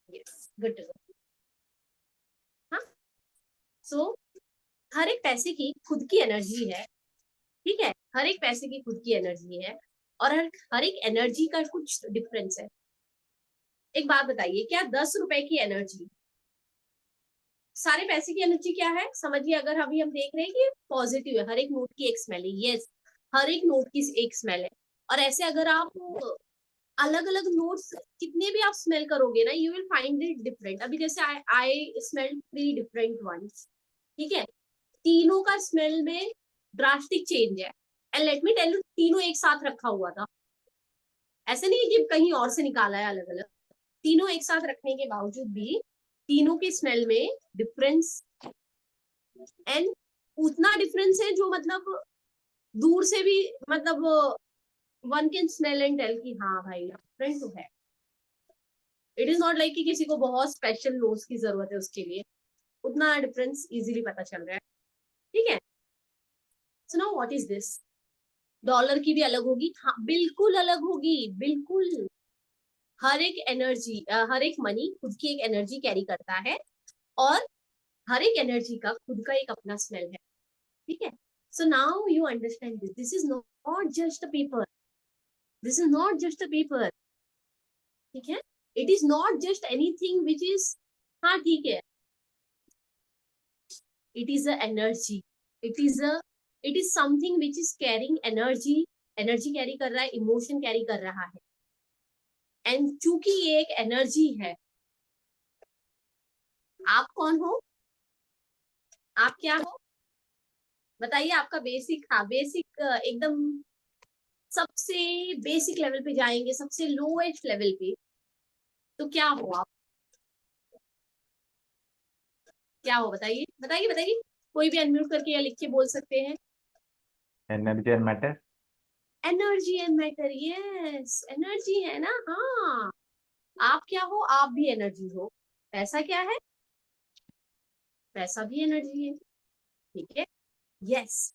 [SPEAKER 1] Yes, good to go. हाँ, सो हर एक पैसे की खुद की एनर्जी है, ठीक है। हर एक पैसे की खुद की एनर्जी है, और हर एक एनर्जी का कुछ डिफरेंस है। एक बात बताइए, क्या 10 रुपए की एनर्जी, सारे पैसे की एनर्जी क्या है समझिए। अगर अभी हम देख रहे हैं कि पॉजिटिव है, हर एक नोट की एक स्मेल है, यस, हर एक नोट की एक स्मेल है। और ऐसे अगर आप अलग अलग नोट्स कितने भी आप स्मेल करोगे ना, you will find it different. अभी जैसे आई स्मेल 3 डिफरेंट वंस, ठीक है, तीनों का स्मेल में ड्रास्टिक चेंज है। And let me tell you, तीनों एक साथ रखा हुआ था, ऐसे नहीं कि कहीं और से निकाला है अलग अलग। तीनों एक साथ रखने के बावजूद भी तीनों के स्मेल में डिफरेंस, एंड उतना डिफरेंस है जो मतलब दूर से भी, मतलब one can smell and tell कि हाँ भाई डिफरेंट तो है। इट इज नॉट लाइक कि किसी को बहुत स्पेशल नोट्स की जरूरत है उसके लिए, उतना डिफरेंस इजीली पता चल रहा है, ठीक है। So now what is this. Dollar की भी अलग होगी, हाँ बिल्कुल अलग होगी, बिल्कुल। हर एक एनर्जी, हर एक मनी खुद की एक एनर्जी कैरी करता है, और हर एक एनर्जी का खुद का एक अपना स्मेल है, ठीक है। So now you understand this, this is not just a paper, this is not just a paper, ठीक है। It is not just anything which is, हाँ ठीक है, it is a energy, it is something which is carrying energy, energy carry कर रहा है, emotion carry कर रहा है। एंड चूंकि ये एक एनर्जी है, आप कौन हो, आप क्या हो बताइए। आपका बेसिक, हाँ बेसिक, एकदम सबसे बेसिक लेवल पे जाएंगे, सबसे लोएस्ट लेवल पे, तो क्या हो आप, क्या हो बताइए, बताइए बताइए। कोई भी अनम्यूट करके या लिख के बोल सकते हैं।
[SPEAKER 6] Energy and matter.
[SPEAKER 1] Energy and matter, yes, energy है ना, हाँ। आप क्या हो, आप भी एनर्जी हो। पैसा क्या है, पैसा भी एनर्जी है, ठीक है, यस।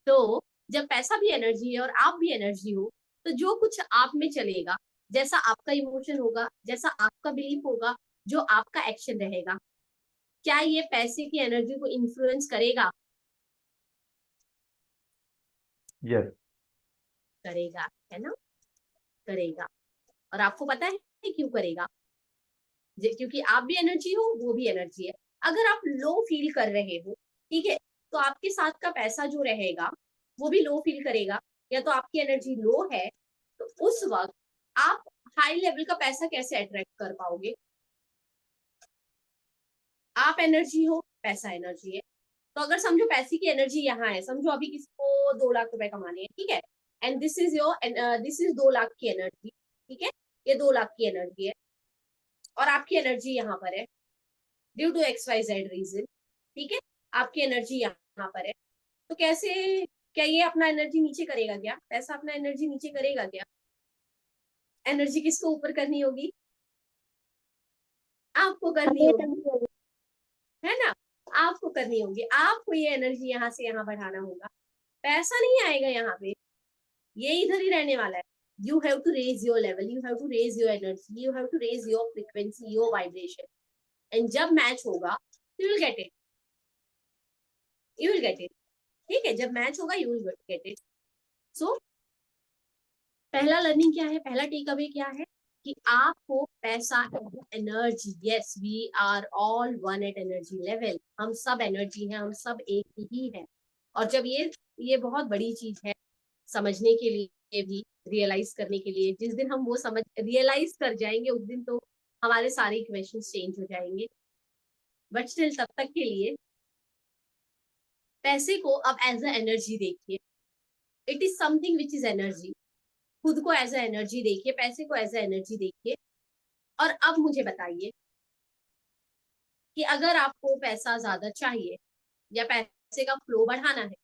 [SPEAKER 1] तो जब पैसा भी एनर्जी है और आप भी एनर्जी हो, तो जो कुछ आप में चलेगा, जैसा आपका इमोशन होगा, जैसा आपका बिलीफ होगा, जो आपका एक्शन रहेगा, क्या ये पैसे की एनर्जी को इन्फ्लुएंस करेगा,
[SPEAKER 6] यस।
[SPEAKER 1] करेगा, है ना, करेगा। और आपको पता है क्यों करेगा, क्योंकि आप भी एनर्जी हो, वो भी एनर्जी है। अगर आप लो फील कर रहे हो, ठीक है, तो आपके साथ का पैसा जो रहेगा वो भी लो फील करेगा। या तो आपकी एनर्जी लो है, तो उस वक्त आप हाई लेवल का पैसा कैसे अट्रैक्ट कर पाओगे। आप एनर्जी हो, पैसा एनर्जी है। तो अगर समझो पैसे की एनर्जी यहाँ है, समझो अभी किसी को 2 लाख रुपए कमाने हैं, ठीक है, and this is your, this is 2 lakh की एनर्जी, ठीक है, ये 2 लाख की एनर्जी है, और आपकी एनर्जी यहाँ पर है ड्यू टू XYZ रीजन, ठीक है, आपकी एनर्जी यहाँ पर है। तो कैसे, क्या ये अपना एनर्जी नीचे करेगा क्या, पैसा अपना एनर्जी नीचे करेगा क्या। एनर्जी किसको ऊपर करनी होगी, आपको करनी होगी, है ना, आपको करनी होगी। आपको ये एनर्जी यहाँ से यहाँ बढ़ाना होगा, पैसा नहीं आएगा यहाँ पे, ये इधर ही रहने वाला है। You have to raise your level, you have to raise your energy, you have to raise your frequency, your vibration, and जब मैच होगा you will get it, you will get it, ठीक है, जब मैच होगा you will get it. So पहला learning क्या है, पहला टेक अवे क्या है, कि आपको पैसा energy, yes we are all one at energy level, हम सब एनर्जी हैं, हम सब एक ही है, और जब ये बहुत बड़ी चीज है समझने के लिए भी, रियलाइज करने के लिए, जिस दिन हम वो समझ रियलाइज कर जाएंगे उस दिन तो हमारे सारे इक्वेशंस चेंज हो जाएंगे। बट स्टिल तब तक के लिए पैसे को अब एज अ एनर्जी देखिए। It is something which is energy. खुद को एज अ एनर्जी देखिए, पैसे को एज अ एनर्जी देखिए। और अब मुझे बताइए कि अगर आपको पैसा ज्यादा चाहिए या पैसे का फ्लो बढ़ाना है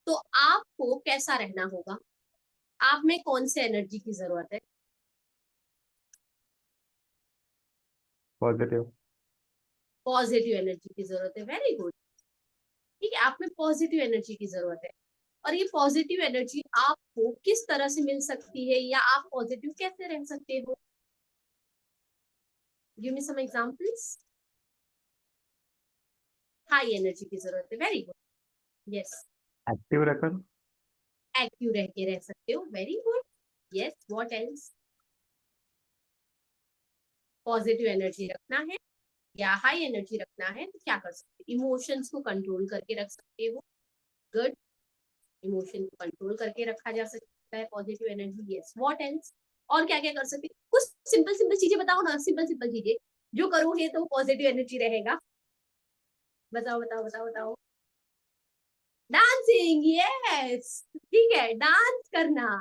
[SPEAKER 1] तो आपको कैसा रहना होगा? आप में कौन से एनर्जी की जरूरत है?
[SPEAKER 6] पॉजिटिव।
[SPEAKER 1] पॉजिटिव एनर्जी की जरूरत है। Very good. ठीक है, आप में पॉजिटिव एनर्जी की जरूरत है। और ये पॉजिटिव एनर्जी आपको किस तरह से मिल सकती है, या आप पॉजिटिव कैसे रह सकते हो? Give me some examples. High energy की जरूरत है। Very good. यस।
[SPEAKER 6] एक्टिव रखकर।
[SPEAKER 1] एक्टिव रह के रह सकते हो। Very good. Yes. What else? Positive energy रखना है या हाई एनर्जी रखना है तो क्या कर सकते हो? इमोशंस को कंट्रोल करके रख सकते हो। गुड। इमोशन को कंट्रोल करके रखा जा सकता है positive energy. Yes. What else? और क्या क्या कर सकते हैं? कुछ सिंपल सिंपल चीजें बताओ ना, सिंपल सिंपल चीजें जो करोगे तो पॉजिटिव एनर्जी रहेगा। बताओ बताओ बताओ बताओ। डांसिंग। यस। ठीक है, डांस करना।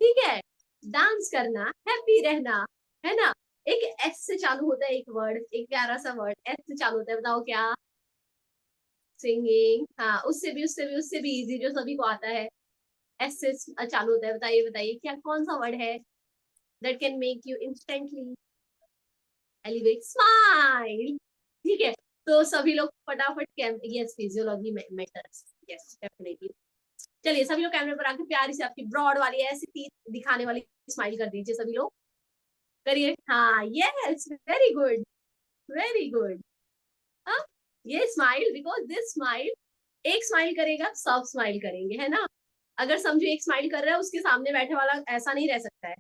[SPEAKER 1] ठीक है, डांस करना, हैप्पी रहना, है ना? एक एस से चालू होता है एक वर्ड, एक प्यारा सा वर्ड एस से चालू होता है, बताओ क्या? सिंगिंग। हाँ, उससे भी इजी जो सभी को आता है, एस से चालू होता है। बताइए बताइए क्या, कौन सा वर्ड है that can make you instantly elevate? Smile. ठीक है, तो सभी लोग फटाफट yes, physiology matters. Yes, definitely. चलिए सभी लोग कैमरे पर आके प्यारी से आपकी ब्रॉड वाली ऐसी तीर दिखाने वाली स्माइल कर दीजिए। सभी लोग करिए। हाँ, yes, very good, very good. हाँ, ये स्माइल, बिकॉज दिस स्माइल, एक स्माइल करेगा सब स्माइल करेंगे, है ना? अगर समझो एक स्माइल कर रहा है, उसके सामने बैठे वाला ऐसा नहीं रह सकता है।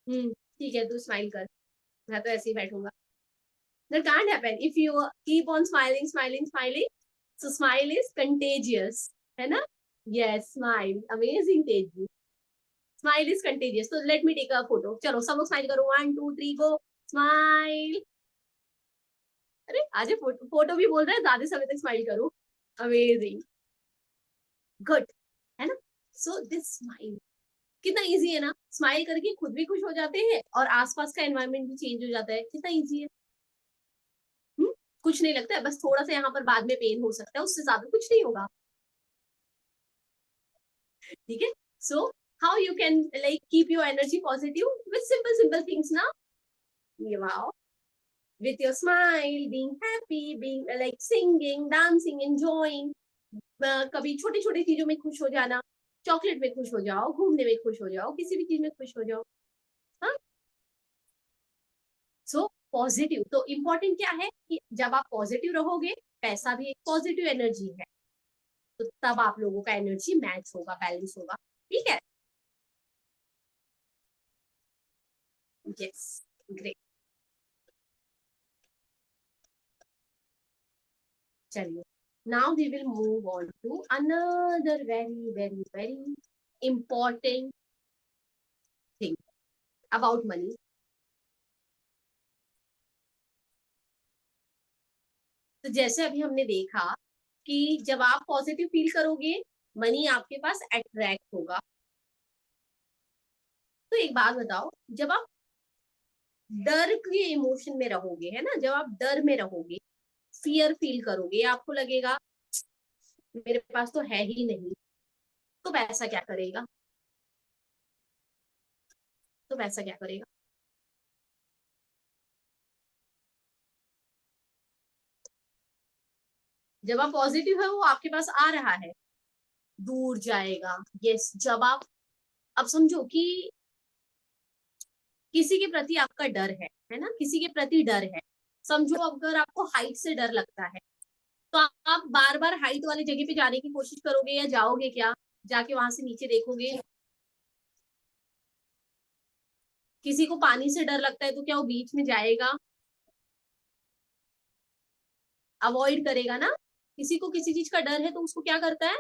[SPEAKER 1] ठीक है, तू स्माइल कर, मैं तो ऐसे ही बैठूंगा। That can't happen if you keep on smiling, smiling, smiling. So smile is contagious, है ना? Yes, smile, amazing तेजी। Smile is contagious. So let me take a photo. चलो सब लोग स्माइल करो। 1 2 3 go. Smile. अरे आज फोटो भी बोल रहे हैं, ज्यादा समय तक स्माइल करो। अमेजिंग। गुड, है ना? सो दिस स्माइल कितना इजी है ना? स्माइल करके खुद भी खुश हो जाते हैं और आसपास का एनवायरनमेंट भी चेंज हो जाता है। कितना इजी है। कुछ नहीं लगता है, बस थोड़ा सा यहाँ पर बाद में पेन हो सकता है, उससे ज्यादा कुछ नहीं होगा। ठीक है, so how you can like keep your energy positive with simple simple things ना? Wow, with your smile, being happy, being like singing, dancing, enjoying. कभी छोटी छोटी चीजों में खुश हो जाना, चॉकलेट में खुश हो जाओ, घूमने में खुश हो जाओ, किसी भी चीज में खुश हो जाओ। हाँ, सो पॉजिटिव तो इम्पोर्टेंट क्या है कि जब आप पॉजिटिव रहोगे, पैसा भी एक पॉजिटिव एनर्जी है, तो तब आप लोगों का एनर्जी मैच होगा, बैलेंस होगा। ठीक है, यस, ग्रेट। चलिए, now we will move on to another very very very important thing about money. तो जैसे अभी हमने देखा कि जब आप पॉजिटिव फील करोगे, मनी आपके पास अट्रैक्ट होगा। तो एक बात बताओ, जब आप डर के इमोशन में रहोगे, है ना, जब आप डर में रहोगे, फियर फील करोगे, आपको लगेगा मेरे पास तो है ही नहीं, तो पैसा क्या करेगा? तो पैसा क्या करेगा? जब आप पॉजिटिव है, वो आपके पास आ रहा है, दूर जाएगा। यस, जब आप अब समझो कि किसी के प्रति आपका डर है ना, किसी के प्रति डर है। समझो अगर आपको हाइट से डर लगता है, तो आप बार बार हाइट वाली जगह पे जाने की कोशिश करोगे या जाओगे क्या? जाके वहां से नीचे देखोगे? किसी को पानी से डर लगता है तो क्या वो बीच में जाएगा? अवॉइड करेगा ना। किसी को किसी चीज का डर है तो उसको क्या करता है?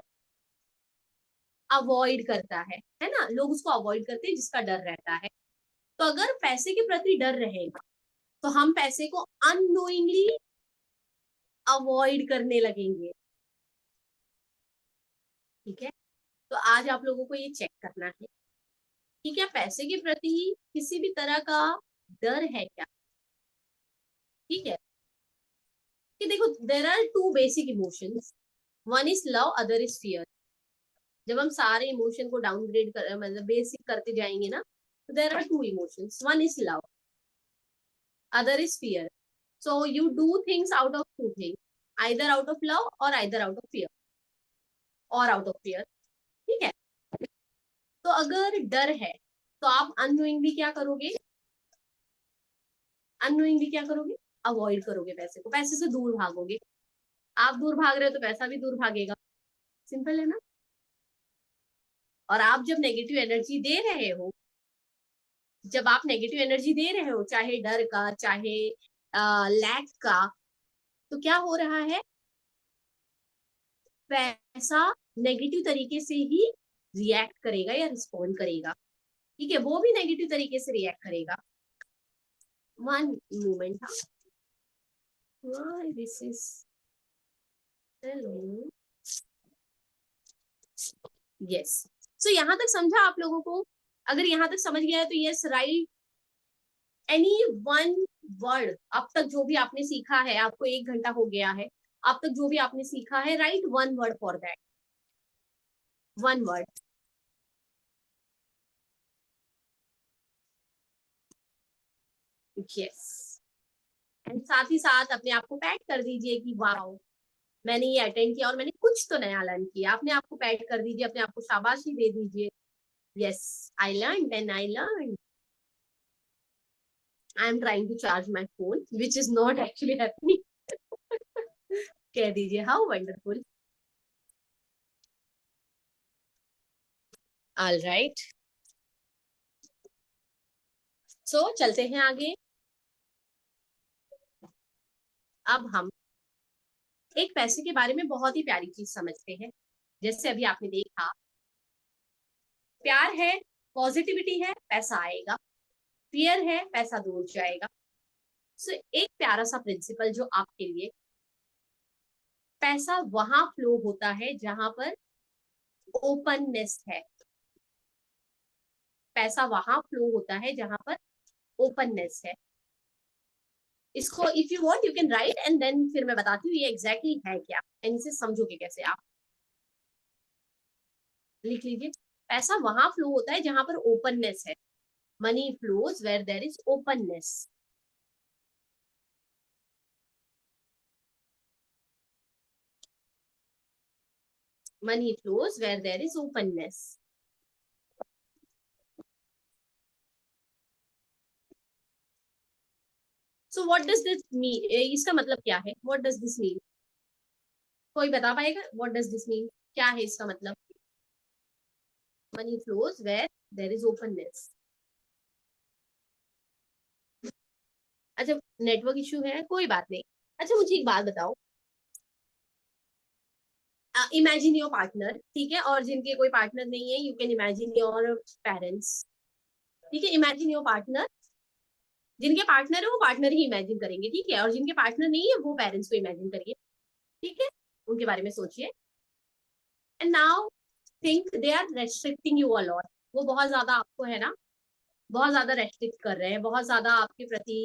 [SPEAKER 1] अवॉइड करता है ना, लोग उसको अवॉइड करते हैं जिसका डर रहता है। तो अगर पैसे के प्रति डर रहेगा तो हम पैसे को अननोइंगली अवॉइड करने लगेंगे। ठीक है, तो आज आप लोगों को ये चेक करना है कि क्या पैसे के प्रति किसी भी तरह का डर है क्या। ठीक है, कि देखो there are two basic emotions, one is love, other is fear. जब हम सारे इमोशन को डाउनग्रेड कर मतलब बेसिक करते जाएंगे ना, तो there are two emotions, one is love, other is fear. So you do things out of two things, either out of love और आइदर आउट ऑफ फियर, और आउट ऑफ फियर। ठीक है, तो अगर डर है तो आप अननोइंगली क्या करोगे, अननोइंगली क्या करोगे, अवॉइड करोगे पैसे को, पैसे से दूर भागोगे। आप दूर भाग रहे हो तो पैसा भी दूर भागेगा, सिंपल है ना। और आप जब नेगेटिव एनर्जी दे रहे हो, जब आप नेगेटिव एनर्जी दे रहे हो, चाहे डर का चाहे लैक का, तो क्या हो रहा है, पैसा नेगेटिव तरीके से ही रिएक्ट करेगा या रिस्पॉन्ड करेगा। ठीक है, वो भी नेगेटिव तरीके से रिएक्ट करेगा। One moment, this is hello, yes. So यहाँ तक समझा आप लोगों को? अगर यहाँ तक समझ गया है तो yes, right any one word. अब तक जो भी आपने सीखा है, आपको 1 घंटा हो गया है, अब तक जो भी आपने सीखा है, right one word for that, one word. Yes, and साथ ही साथ अपने आप को पैट कर दीजिए कि वाओ, मैंने ये अटेंड किया और मैंने कुछ तो नया लर्न किया। अपने आप को पैट कर दीजिए, अपने आप को शाबाशी दे दीजिए। Yes, I learn and I learn. I am trying to charge my phone which is not actually happening. कह दीजिए how wonderful. All right, so चलते हैं आगे। अब हम एक पैसे के बारे में बहुत ही प्यारी चीज समझते हैं। जैसे अभी आपने देखा, प्यार है, पॉजिटिविटी है, पैसा आएगा, फियर है, पैसा दूर जाएगा। सो एक प्यारा सा प्रिंसिपल जो आपके लिए, पैसा वहां फ्लो होता है जहां पर ओपननेस है। पैसा वहां फ्लो होता है जहां पर ओपननेस है। इसको if you want you can write and then फिर मैं बताती हूँ ये एग्जैक्टली है क्या, एंड इसे समझोगे कैसे आप। लिख लीजिए, पैसा वहां फ्लो होता है जहां पर ओपननेस है। Money flows where there is openness. Money flows where there is openness. So what does this mean? इसका मतलब क्या है? What does this mean? कोई बता पाएगा? What does this mean? क्या है इसका मतलब? Money flows where there is openness. अच्छा, नेटवर्क इशू है, कोई बात नहीं। अच्छा, मुझे एक बात बताओ, इमेजिन योर पार्टनर, ठीक है, और जिनके कोई पार्टनर नहीं है, you can imagine your parents. ठीक है, इमेजिन योर पार्टनर, जिनके पार्टनर है वो पार्टनर ही इमेजिन करेंगे, ठीक है, और जिनके पार्टनर नहीं है वो पेरेंट्स को इमेजिन करिए। ठीक है, उनके बारे में सोचिए। And now think they are restricting you a lot. वो बहुत ज्यादा आपको है ना, बहुत ज्यादा रेस्ट्रिक्ट कर रहे हैं, बहुत ज्यादा आपके प्रति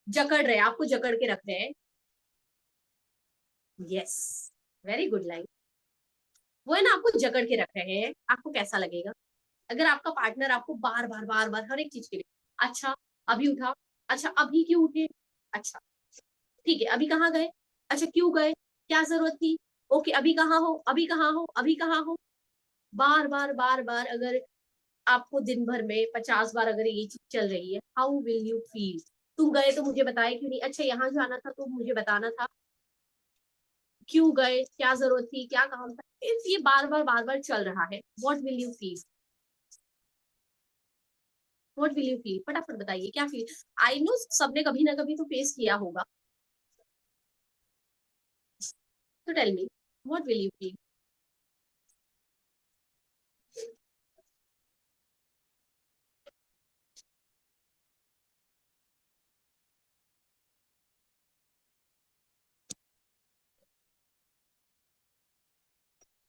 [SPEAKER 1] जकड़ रहे हैं, आपको जकड़ के रख रहे हैं। Yes, very good line. वो है ना, आपको जकड़ के रख रहे हैं, आपको कैसा लगेगा अगर आपका पार्टनर आपको बार बार बार बार हर एक चीज के लिए, अच्छा अभी उठा, अच्छा अभी क्यों उठे, अच्छा ठीक है अभी कहाँ गए, अच्छा क्यों गए, क्या जरूरत थी, ओके अभी कहाँ हो, अभी कहाँ हो, अभी कहाँ हो, बार बार बार बार। अगर आपको दिन भर में 50 बार अगर ये चीज चल रही है, हाउ विल यू फील? तुम गए तो मुझे बताए क्यों नहीं, अच्छा यहाँ जाना था तो मुझे बताना था, क्यों गए, क्या जरूरत थी, क्या काम था। इफ ये बार बार चल रहा है, what will you feel? What will you feel? फटाफट बताइए क्या फील। आई नो सबने कभी ना कभी तो फेस किया होगा, तो tell me what will you feel?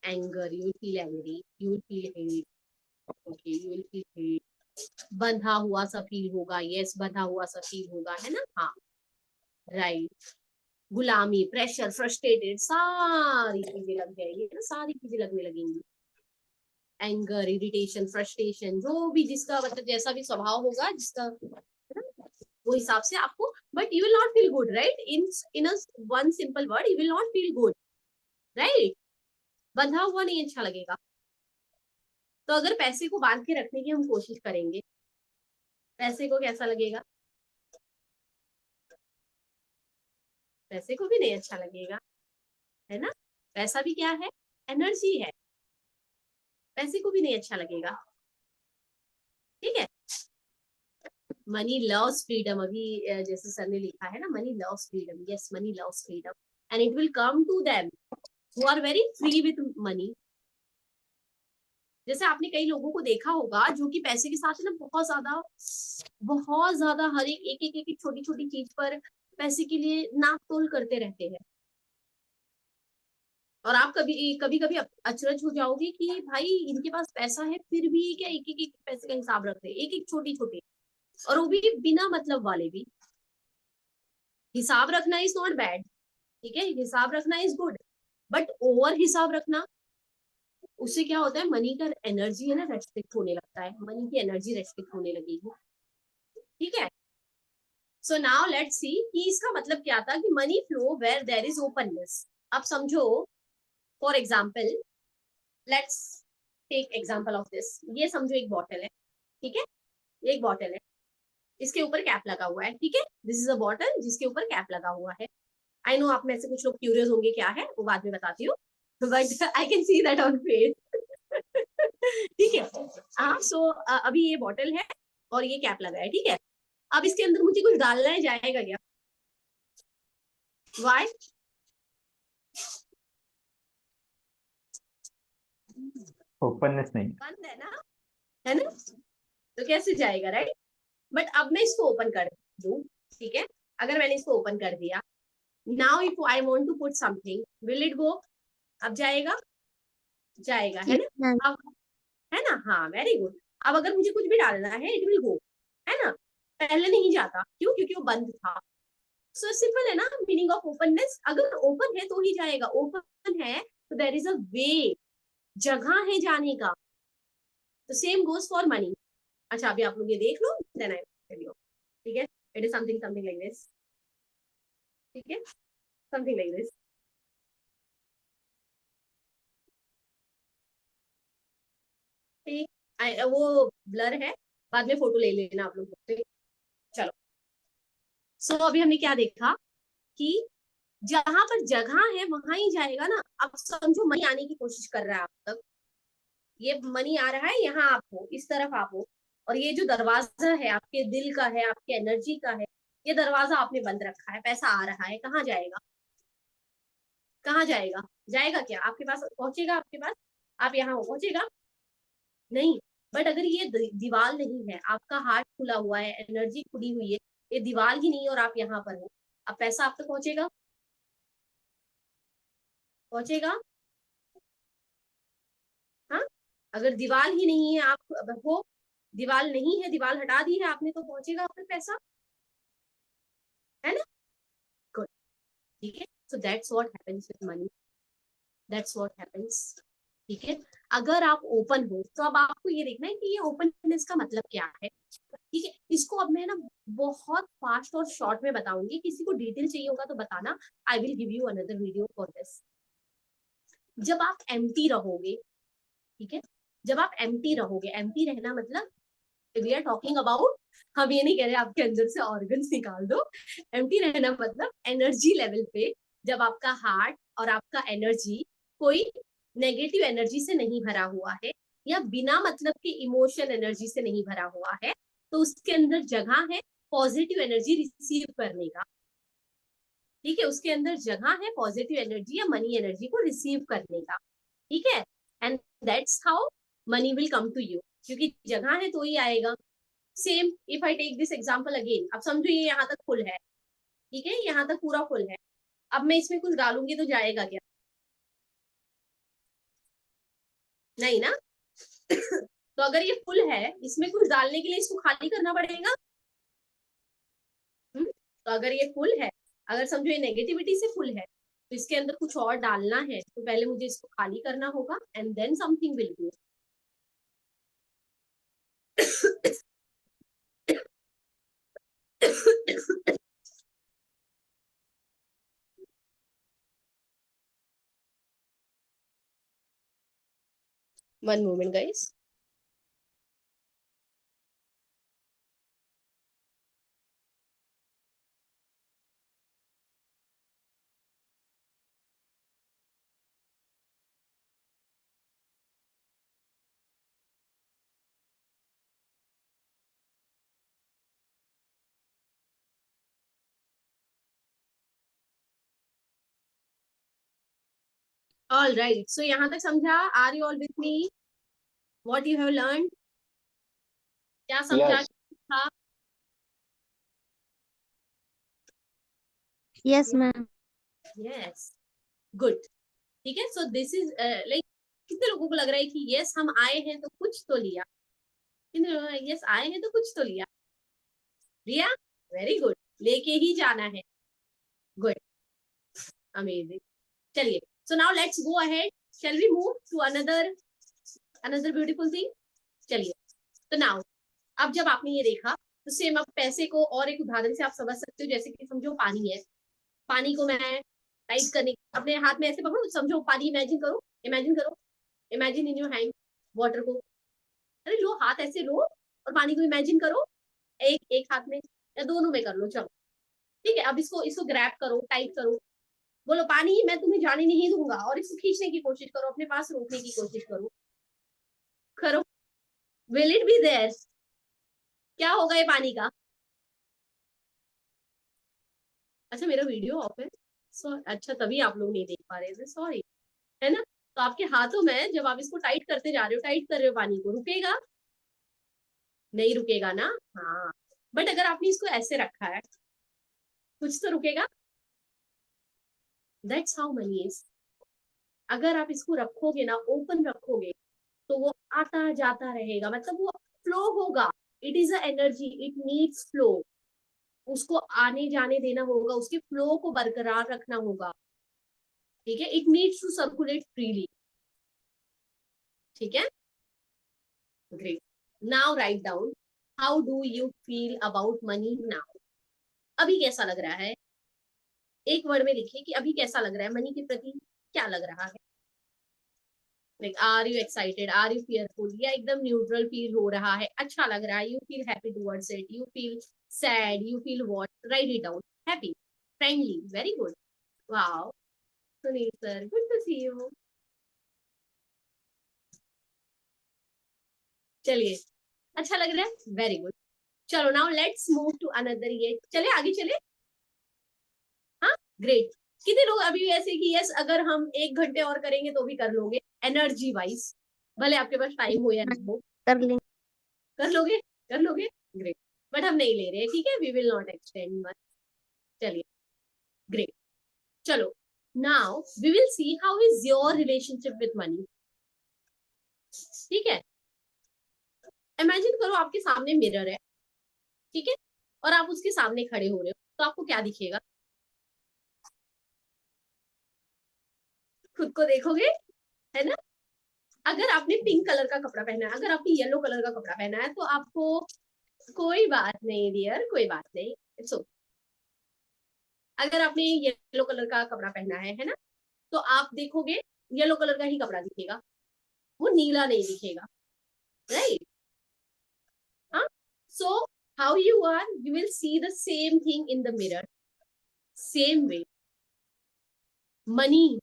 [SPEAKER 1] Anger, you will feel angry, you will feel hate, okay, you will feel hate. बंधा हुआ सा फील होगा, यस, बंधा हुआ सा फील होगा, है ना, हाँ, राइट। गुलामी, प्रेशर, फ्रस्ट्रेटेड, सारी चीजें लग जाएंगी ना, सारी चीजें लगने लगेंगी। एंगर, इरिटेशन, फ्रस्ट्रेशन, जो भी जिसका मतलब जैसा भी स्वभाव होगा जिसका, है ना, वो हिसाब से आपको, but you will not feel good, right, in one simple word, you will not feel good, right. बंधा हुआ नहीं अच्छा लगेगा। तो अगर पैसे को बांध के रखने की हम कोशिश करेंगे, पैसे को कैसा लगेगा? पैसे को भी नहीं अच्छा लगेगा, है ना। पैसा भी क्या है? एनर्जी है, पैसे को भी नहीं अच्छा लगेगा, ठीक है। मनी लव्स फ्रीडम, अभी जैसे सर ने लिखा है ना, money loves freedom, yes, money loves freedom, and it will come to them who are very free with money. जैसे आपने कई लोगों को देखा होगा जो कि पैसे के साथ ना बहुत ज्यादा हर एक छोटी छोटी चीज पर पैसे के लिए नाप तोल करते रहते हैं। और आप कभी कभी कभी अचरज हो जाओगे कि भाई इनके पास पैसा है फिर भी क्या एक पैसे का हिसाब रखते हैं, एक छोटी छोटी, और वो भी बिना मतलब वाले भी। हिसाब रखना इज नॉट बैड, ठीक है, हिसाब रखना इज गुड, बट ओवर हिसाब रखना, उससे क्या होता है, मनी का एनर्जी है ना रेस्ट्रिक्ट होने लगता है, मनी की एनर्जी रेस्ट्रिक्ट होने लगेगी, ठीक है। सो नाउ लेट्स सी कि इसका मतलब क्या था कि money flow where there is openness. अब समझो, for example, let's take example of this. ये समझो एक बॉटल है, ठीक है, ये एक बॉटल है, इसके ऊपर कैप लगा हुआ है, ठीक है, दिस इज अ बॉटल जिसके ऊपर कैप लगा हुआ है। आई नो आप में से कुछ लोग क्यूरियस होंगे क्या है, वो बाद में बताती हूँ, but I can see that on face, ठीक है। हाँ, सो अभी ये बॉटल है और ये कैप लगा है, ठीक है। अब इसके अंदर मुझे कुछ डालना है, जाएगा क्या? वाई?
[SPEAKER 6] ओपननेस नहीं।
[SPEAKER 1] बंद है ना, तो कैसे जाएगा, राइट। बट अब मैं इसको ओपन कर दूं, ठीक है, अगर मैंने इसको ओपन कर दिया, now if I want to put something, will it go? अब जाएगा, जाएगा, है
[SPEAKER 4] Yes,
[SPEAKER 1] ना,
[SPEAKER 4] ma'am.
[SPEAKER 1] अब, है ना, हाँ, वेरी गुड। अब अगर मुझे कुछ भी डालना है, इट विल गो, है ना, पहले नहीं जाता, क्यों? क्योंकि वो बंद था। सो सिंपल है ना मीनिंग ऑफ ओपननेस, अगर ओपन है तो ही जाएगा, ओपन है तो देयर इज अ वे, जगह है जाने का। तो सेम गोज फॉर मनी। अच्छा, अभी आप लोग ये देख लो, देन आई टेल यू, ठीक है। It is something something like this, ठीक है, समथिंग लाइक दिस, ठीक। वो ब्लर है, बाद में फोटो ले लेना आप लोग, ठीक? चलो, सो अभी हमने क्या देखा कि जहां पर जगह है वहां ही जाएगा ना। अब समझो मनी आने की कोशिश कर रहा है आप तक, ये मनी आ रहा है, यहाँ आप हो, इस तरफ आप हो, और ये जो दरवाजा है आपके दिल का है, आपके एनर्जी का है, ये दरवाजा आपने बंद रखा है, पैसा आ रहा है, कहाँ जाएगा? कहाँ जाएगा? जाएगा क्या? आपके पास पहुंचेगा? आपके पास, आप यहाँ हो, पहुंचेगा नहीं। बट अगर ये दीवार नहीं है, आपका हार्ट खुला हुआ है, एनर्जी खुली हुई है, ये दीवार ही नहीं है और आप यहाँ पर हो, अब पैसा आप तक पहुंचेगा? पहुंचेगा? हाँ, अगर दीवार ही नहीं है, आप हो, दीवार नहीं है, दीवार हटा दी है आपने, तो पहुंचेगा आप तक पैसा, है ना। गुड, ठीक है। So that's what happens with money, that's what happens, ठीक है। अगर आप ओपन हो तो अब आपको ये देखना है कि ये ओपननेस का मतलब क्या है, ठीक है। इसको अब मैं ना बहुत फास्ट और शॉर्ट में बताऊंगी, किसी को डिटेल चाहिए होगा तो बताना, I will give you another video for this. जब आप एम्प्टी रहोगे, ठीक है, जब आप एम्प्टी रहोगे, एम्प्टी रहना मतलब, वी आर टॉकिंग अबाउट, हम ये नहीं कह रहे आपके अंदर से ऑर्गन्स निकाल दो, एम्प्टी रहना मतलब एनर्जी लेवल पे जब आपका हार्ट और आपका एनर्जी कोई नेगेटिव एनर्जी से नहीं भरा हुआ है, या बिना मतलब के इमोशन एनर्जी से नहीं भरा हुआ है, तो उसके अंदर जगह है पॉजिटिव एनर्जी रिसीव करने का, ठीक है, उसके अंदर जगह है पॉजिटिव एनर्जी या मनी एनर्जी को रिसीव करने का, ठीक है। And that's how money will come to you, क्योंकि जगह है तो ही आएगा। Same if I take this example again, अब समझो ये यहाँ तक फुल है, ठीक है, यहाँ तक पूरा फुल है, अब मैं इसमें कुछ डालूंगी तो जाएगा क्या? नहीं ना। तो अगर ये फुल है, इसमें कुछ डालने के लिए इसको खाली करना पड़ेगा। तो अगर ये फुल है, अगर समझो ये नेगेटिविटी से फुल है, तो इसके अंदर कुछ और डालना है, तो पहले मुझे इसको खाली करना होगा and then something will go. One moment, guys. All right. So यहाँ तक समझा? Are you all with me? What you have learned? क्या समझा?
[SPEAKER 5] Yes.
[SPEAKER 1] था?
[SPEAKER 4] Yes, ma'am.
[SPEAKER 1] Yes. Good. ठीक है. So this is like कितने लोगों को लग रहा है कि yes हम आए हैं तो कुछ तो लिया? कितने लोग yes आए हैं तो कुछ तो लिया? लिया? Very good. लेके ही जाना है. Good. Amazing. चलिए. So now let's go ahead. Shall we move to another beautiful thing? चलिए. तो now अब जब आपने ये देखा तो सेम अब पैसे को और एक उदाहरण से आप समझ सकते हो. जैसे कि समझो पानी है, पानी को मैं टाइट करने अपने हाथ में ऐसे पकड़ो, समझो पानी इमेजिन करो, imagine in your hand water को. अरे लो हाथ ऐसे लो और पानी को इमेजिन करो एक हाथ में या दोनों में कर लो. चलो ठीक है. अब इसको ग्रैब करो, टाइट करो, बोलो पानी मैं तुम्हें जाने नहीं दूंगा, और इसको खींचने की कोशिश करो, अपने पास रोकने की कोशिश करो. Will it be there? क्या होगा ये पानी का? अच्छा मेरा वीडियो ऑफ है. अच्छा तभी आप लोग नहीं देख पा रहे थे, सॉरी. है ना. तो आपके हाथों में जब आप इसको टाइट करते जा रहे हो, टाइट कर रहे हो, पानी को रुकेगा? नहीं रुकेगा ना. हाँ. बट अगर आपने इसको ऐसे रखा है, कुछ तो रुकेगा. That's how money is. अगर आप इसको रखोगे ना, ओपन रखोगे, तो वो आता जाता रहेगा, मतलब वो फ्लो होगा. It is a energy, it needs flow. उसको आने जाने देना होगा, उसके फ्लो को बरकरार रखना होगा. ठीक है. It needs to circulate freely. ठीक है. Great. Now write down how do you feel about money now. अभी कैसा लग रहा है? एक वर्ड में लिखिए कि अभी कैसा लग रहा है मनी के प्रति. क्या लग रहा है? Like are you excited, are you fearful, या एकदम न्यूट्रल फील हो रहा है, अच्छा लग रहा है, you feel happy towards it, you feel sad, you feel what? Write it down. Happy, friendly, very good. Wow Sunil sir, good to see you. चलिए अच्छा लग रहा है, वेरी गुड. चलो now let's move to another. ये चले आगे चले. हाँ ग्रेट. कितने लोग अभी ऐसे कि यस अगर हम 1 घंटे और करेंगे तो भी कर लोगे एनर्जी वाइज, भले आपके पास टाइम हो या ना हो?
[SPEAKER 4] कर लेंगे.
[SPEAKER 1] कर लोगे. ग्रेट. बट हम नहीं ले रहे. ठीक है. We will not extend much. चलिए ग्रेट. चलो now we will see how is your relationship with money. ठीक है. इमेजिन करो आपके सामने मिरर है. ठीक है. और आप उसके सामने खड़े हो रहे हो, तो आपको क्या दिखेगा? खुद को देखोगे, है ना. अगर आपने पिंक कलर का कपड़ा पहना है, अगर आपने येलो कलर का कपड़ा पहना है, तो आपको कोई बात नहीं डियर, कोई बात नहीं, इट्स ओके. अगर आपने येलो कलर का कपड़ा पहना है ना, तो आप देखोगे येलो कलर का ही कपड़ा दिखेगा, वो नीला नहीं दिखेगा. राइट. हाँ. So how you are, you will see the same thing in the mirror. Same way money,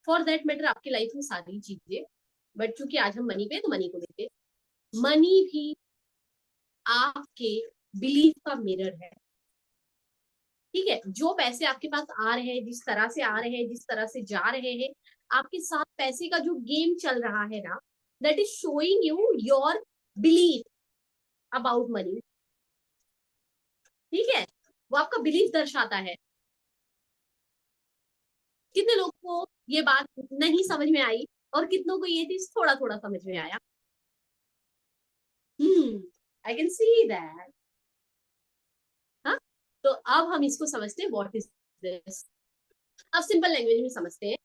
[SPEAKER 1] for that matter आपकी लाइफ में सारी चीजें, बट चूंकि आज हम मनी पे तो मनी को देते. मनी भी आपके बिलीफ का मिरर है. ठीक है. जो पैसे आपके पास आ रहे हैं, जिस तरह से आ रहे हैं, जिस तरह से जा रहे हैं, आपके साथ पैसे का जो गेम चल रहा है ना, that is showing you your belief about money. ठीक है. वो आपका बिलीफ दर्शाता है. कितने लोगों को ये बात नहीं समझ में आई और कितनों को ये चीज थोड़ा थोड़ा समझ में आया? I can see that. हाँ, तो अब हम इसको समझते हैं, व्हाट इज दिस। अब सिंपल लैंग्वेज में समझते हैं।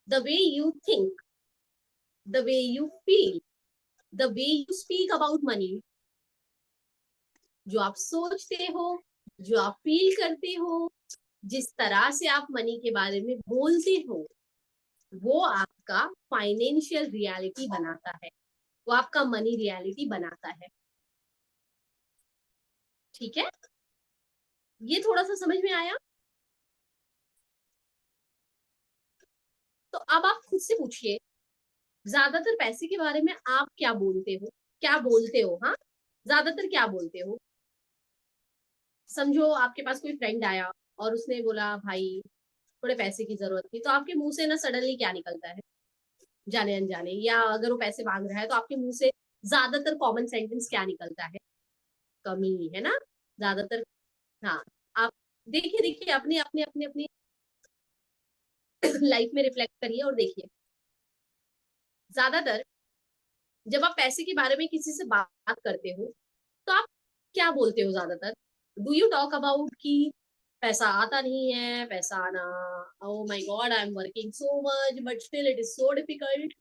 [SPEAKER 1] The way you think, the way you feel, the way you speak about money, जो आप सोचते हो, जो आप फील करते हो, जिस तरह से आप मनी के बारे में बोलते हो, वो आपका फाइनेंशियल रियलिटी बनाता है, वो आपका मनी रियलिटी बनाता है। ठीक है, ये थोड़ा सा समझ में आया? तो अब आप खुद से पूछिए, ज्यादातर पैसे के बारे में आप क्या बोलते हो? क्या बोलते हो? हाँ, ज्यादातर क्या बोलते हो? समझो आपके पास कोई फ्रेंड आया और उसने बोला भाई थोड़े पैसे की जरूरत थी, तो आपके मुंह से ना सडनली क्या निकलता है? जाने अनजाने, या अगर वो पैसे मांग रहा है तो आपके मुंह से ज्यादातर कॉमन सेंटेंस क्या निकलता है? कमी, है ना, ज्यादातर। हाँ, आप देखिए देखिए अपने अपने अपने अपनी लाइफ में रिफ्लेक्ट करिए और देखिए, ज्यादातर जब आप पैसे के बारे में किसी से बात करते हो तो आप क्या बोलते हो ज्यादातर? डू यू टॉक अबाउट कि पैसा आता नहीं है, पैसा आना, ओ my God I am working so much but still it is so difficult?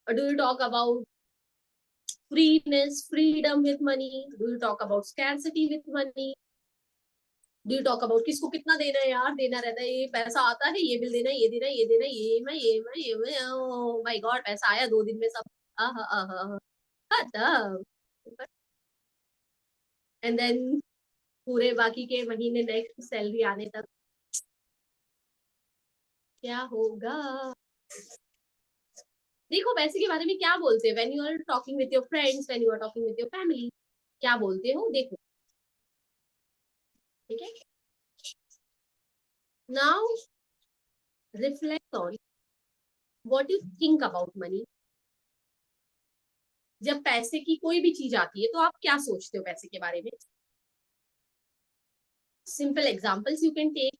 [SPEAKER 1] Do you talk about freeness, freedom with money? Do you talk about scarcity with money? Do you talk about किसको कितना देना है यार, देना रहता है, ये पैसा आता है, ये बिल देना है, ये देना है, ये देना है, ये मैं ओ माय गॉड पैसा आया 2 दिन में सब, आहा आहा, खत्म। एंड देन पूरे बाकी के महीने नेक्स्ट सैलरी आने तक क्या होगा? देखो पैसे के बारे में क्या बोलते हैं when you are talking with your friends, when you are talking with your family, क्या बोलते हो देखो। ठीक है, now reflect on what you think about money. जब पैसे की कोई भी चीज आती है तो आप क्या सोचते हो पैसे के बारे में? Simple examples you can take.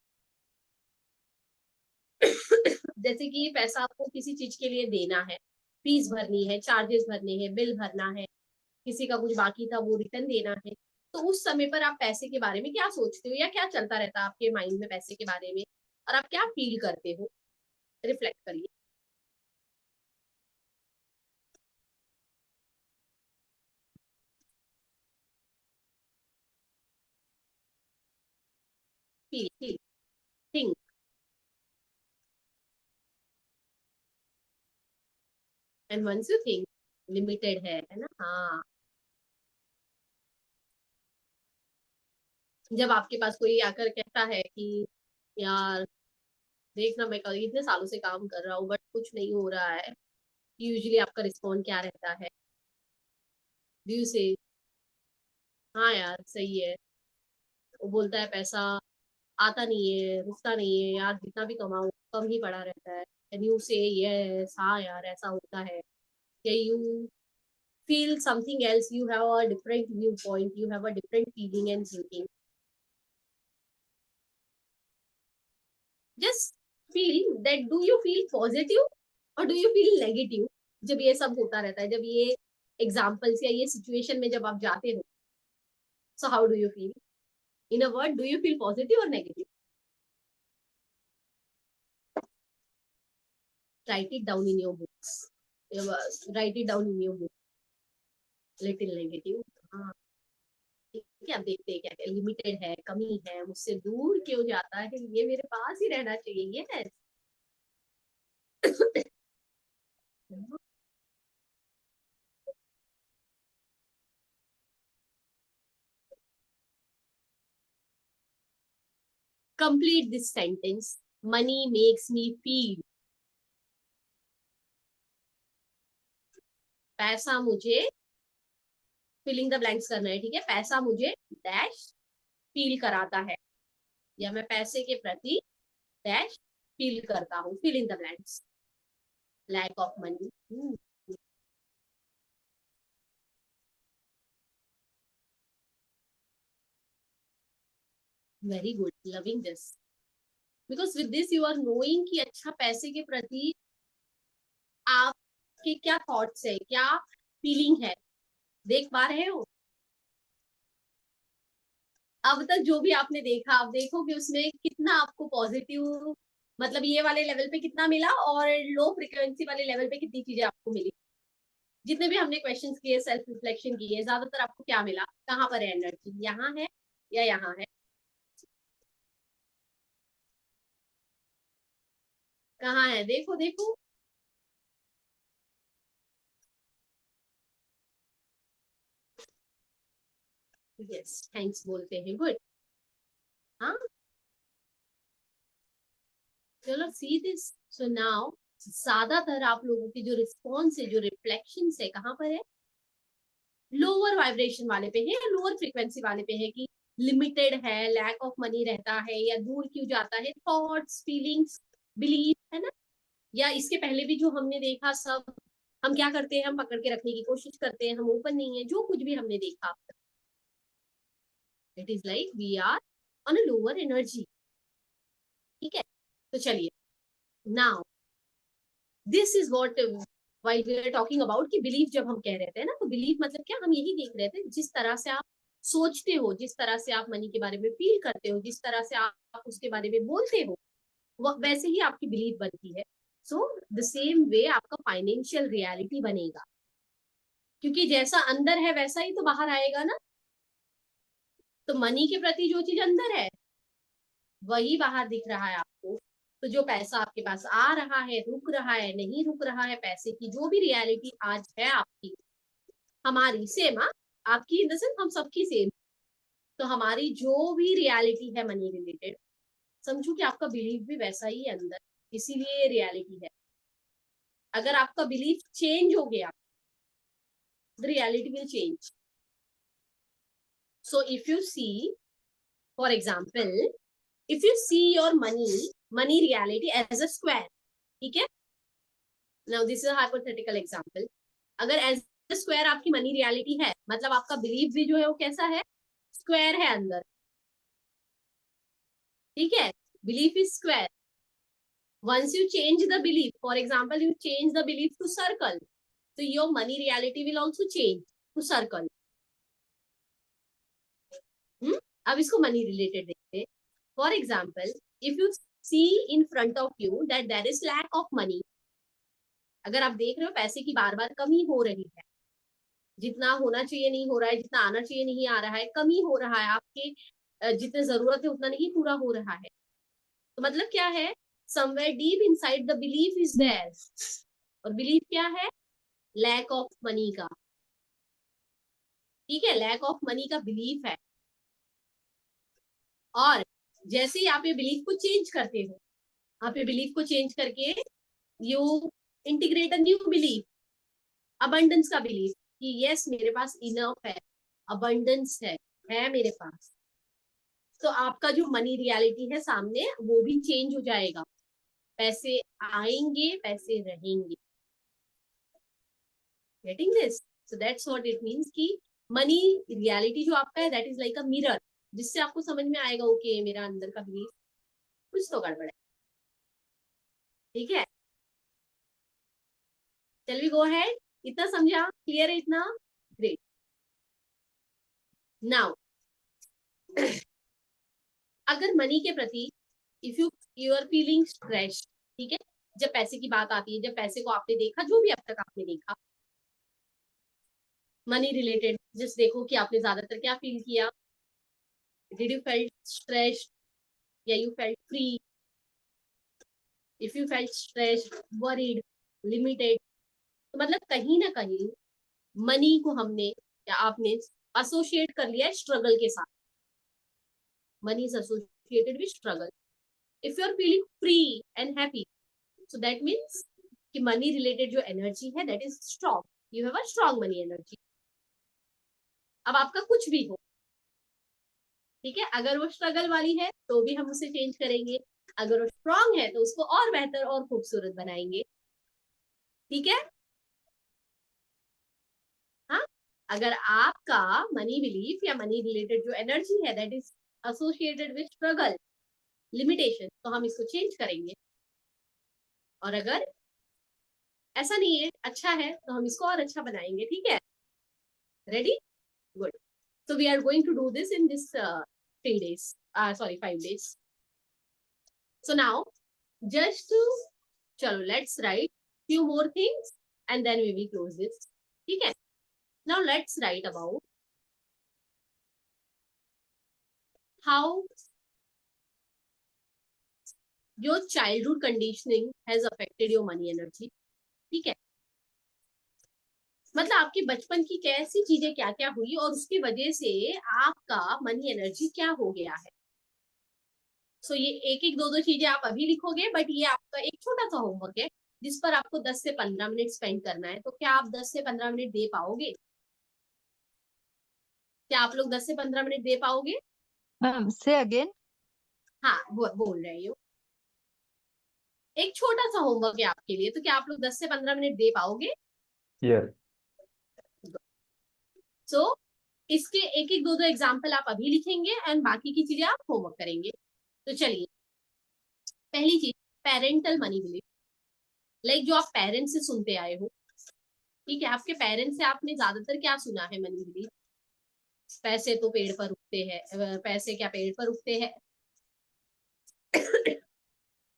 [SPEAKER 1] जैसे कि पैसा आपको किसी चीज के लिए देना है, फीस भरनी है, चार्जेस भरने हैं, बिल भरना है, किसी का कुछ बाकी था वो रिटर्न देना है, तो उस समय पर आप पैसे के बारे में क्या सोचते हो, या क्या चलता रहता है आपके माइंड में पैसे के बारे में, और आप क्या फील करते हो? रिफ्लेक्ट करिए। Feel feel, think. And once you think, limited है ना? हाँ, जब आपके पास कोई आकर कहता है कि यार देखना मैं कल इतने सालों से काम कर रहा हूँ बट कुछ नहीं हो रहा है, यूजुअली आपका रिस्पॉन्ड क्या रहता है? डू यू से हाँ यार सही है? वो बोलता है पैसा आता नहीं है, रुकता नहीं है यार, जितना भी कमाओ कम ही पड़ा रहता है, एंड यू से यस हाँ यार ऐसा होता है, या you feel something else, you have a different viewpoint, you have a different feeling and thinking. Just feel that, do you feel positive or do you feel negative जब ये सब होता रहता है, जब ये एग्जाम्पल्स या ये सिचुएशन में जब आप जाते हो? So how do you feel? In a word, do you feel positive और negative? write it down in your books, write it down in your book. Little negative, हाँ ठीक है। अब देखते हैं क्या क्या, लिमिटेड है, कमी है, मुझसे दूर क्यों जाता है, ये मेरे पास ही रहना चाहिए। Yes complete this sentence, money makes me feel। पैसा मुझे, फिलिंग द ब्लैंक्स करना है, ठीक है, पैसा मुझे डैश फील कराता है, या मैं पैसे के प्रति डैश फील करता हूँ, fill in the blanks, lack of money. Very good, loving this. Because with this you are knowing कि अच्छा पैसे के प्रति आपके क्या थॉट्स है, क्या फीलिंग है, देख पा रहे हो। अब तक जो भी आपने देखा, आप देखो कि उसमें कितना आपको पॉजिटिव, मतलब ये वाले लेवल पे कितना मिला और लो फ्रिक्वेंसी वाले लेवल पे कितनी चीजें आपको मिली। जितने भी हमने क्वेश्चंस किए, सेल्फ रिफ्लेक्शन किए, ज्यादातर आपको क्या मिला, कहाँ पर है एनर्जी, यहाँ है या यहाँ है, कहाँ है, देखो देखो। यस, थैंक्स बोलते हैं, गुड। हाँ, चलो सी दिस। सो नाउ ज्यादातर आप लोगों की जो रिस्पॉन्स है, जो रिफ्लेक्शन है, कहाँ पर है, लोअर वाइब्रेशन वाले पे है, लोअर फ्रीक्वेंसी वाले पे है कि लिमिटेड है, लैक ऑफ मनी रहता है या दूर क्यों जाता है, थॉट्स, फीलिंग्स, बिलीफ, है ना। या इसके पहले भी जो हमने देखा सब, हम क्या करते हैं, हम पकड़ के रखने की कोशिश करते हैं, हम ओपन नहीं है, जो कुछ भी हमने देखा, it is like we are on a lower energy. ठीक है, तो चलिए now this is what why we are talking about कि बिलीफ जब हम कह रहे थे ना, तो बिलीफ मतलब क्या, हम यही देख रहे थे जिस तरह से आप सोचते हो, जिस तरह से आप मनी के बारे में फील करते हो, जिस तरह से आप उसके बारे में बोलते हो, वैसे ही आपकी बिलीफ बनती है। सो द सेम वे आपका फाइनेंशियल रियलिटी बनेगा, क्योंकि जैसा अंदर है वैसा ही तो बाहर आएगा ना। तो मनी के प्रति जो चीज अंदर है वही बाहर दिख रहा है आपको। तो जो पैसा आपके पास आ रहा है, रुक रहा है, नहीं रुक रहा है, पैसे की जो भी रियलिटी आज है आपकी, हमारी सेम, आपकी इन द सेंस हम सबकी सेम, तो हमारी जो भी रियलिटी है मनी रिलेटेड, समझो कि आपका बिलीफ भी वैसा ही है अंदर, इसीलिए ये रियलिटी है। अगर आपका बिलीफ चेंज हो गया, the reality will change. So if you see, for example, if you see your money reality as a square, ठीक है, now this is a hypothetical example, अगर as a square आपकी money reality है, मतलब आपका belief भी जो है वो कैसा है, स्क्वायर है अंदर। ठीक है, belief is square. once you change the belief, for example you change the belief to circle, so your money reality will also change to circle। अब इसको मनी रिलेटेड देखते हैं। For example if you see in front of you that there is lack of money, अगर आप देख रहे हो पैसे की बार बार कमी हो रही है, जितना होना चाहिए नहीं हो रहा है, जितना आना चाहिए नहीं आ रहा है, कमी हो रहा है, आपके जितने जरूरत है उतना नहीं पूरा हो रहा है, तो मतलब क्या है, somewhere deep inside the belief is there. और बिलीफ क्या है, लैक ऑफ मनी का। ठीक है, लैक ऑफ मनी का बिलीफ है। और जैसे ही आप ये बिलीफ को चेंज करते हो, आप ये बिलीफ को चेंज करके you integrate a new belief, abundance का बिलीफ, कि यस मेरे पास इनफ है, अबंडेंस है मेरे पास, तो आपका जो मनी रियलिटी है सामने वो भी चेंज हो जाएगा। पैसे आएंगे, पैसे रहेंगे। Getting this? So that's what it means कि मनी रियलिटी जो आपका है that is like a mirror, जिससे आपको समझ में आएगा ओके मेरा अंदर का बिलीफ कुछ तो गड़बड़ है। ठीक है, चल वी गो अहेड। इतना समझा, क्लियर है इतना? ग्रेट। नाउ अगर मनी के प्रति if you are feeling stress, ठीक है, जब पैसे की बात आती है, जब पैसे को आपने देखा, जो भी अब तक आपने देखा मनी रिलेटेड, जस्ट देखो कि आपने ज्यादातर क्या फील किया, डिड यू फेल्ट स्ट्रेस या you felt free? If you felt stress, worried, limited, तो मतलब कहीं ना कहीं मनी को हमने या आपने एसोसिएट कर लिया है स्ट्रगल के साथ। Money is associated with struggle. If you are feeling free and happy, so that means कि मनी रिलेटेड जो एनर्जी है that is strong, you have a strong money energy. अब आपका कुछ भी हो, ठीक है, अगर वो स्ट्रगल वाली है तो भी हम उसे चेंज करेंगे, अगर वो स्ट्रॉन्ग है तो उसको और बेहतर और खूबसूरत बनाएंगे। ठीक है, हाँ, अगर आपका मनी बिलीफ या मनी रिलेटेड जो एनर्जी है that is associated with struggle, limitation, तो हम इसको चेंज करेंगे, और अगर ऐसा नहीं है, अच्छा है, तो हम इसको और अच्छा बनाएंगे, ठीक है? Ready? Good. So we are going to do this in this 3 days. Sorry, 5 days. So now, just to, chalo, let's write few more things and then we will close this. ठीक है? Now let's write about how your childhood conditioning has affected your money energy. ठीक है? मतलब आपके बचपन की कैसी चीजें क्या क्या हुई और उसकी वजह से आपका मनी एनर्जी क्या हो गया है. सो ये एक एक दो दो चीजें आप अभी लिखोगे, बट ये आपका एक छोटा सा होमवर्क है जिस पर आपको 10 से 15 मिनट स्पेंड करना है. तो क्या आप 10 से 15 मिनट दे पाओगे? क्या आप लोग 10 से 15 मिनट दे पाओगे?
[SPEAKER 2] मैम से अगेन.
[SPEAKER 1] हाँ, बोल रहे हो. एक छोटा सा होमवर्क है आपके लिए, तो क्या आप लोग 10 से 15 मिनट दे पाओगे?
[SPEAKER 6] Here.
[SPEAKER 1] सो इसके एक एक दो दो एग्जाम्पल आप अभी लिखेंगे एंड बाकी की चीजें आप होमवर्क करेंगे. तो चलिए, पहली चीज, पेरेंटल मनी बिलीफ. लाइक जो आप पेरेंट्स से सुनते आए हो, ठीक है? आपके पेरेंट्स से आपने ज्यादातर क्या सुना है मनी बिलीफ? पैसे तो पेड़ पर उगते हैं. पैसे क्या पेड़ पर उगते हैं?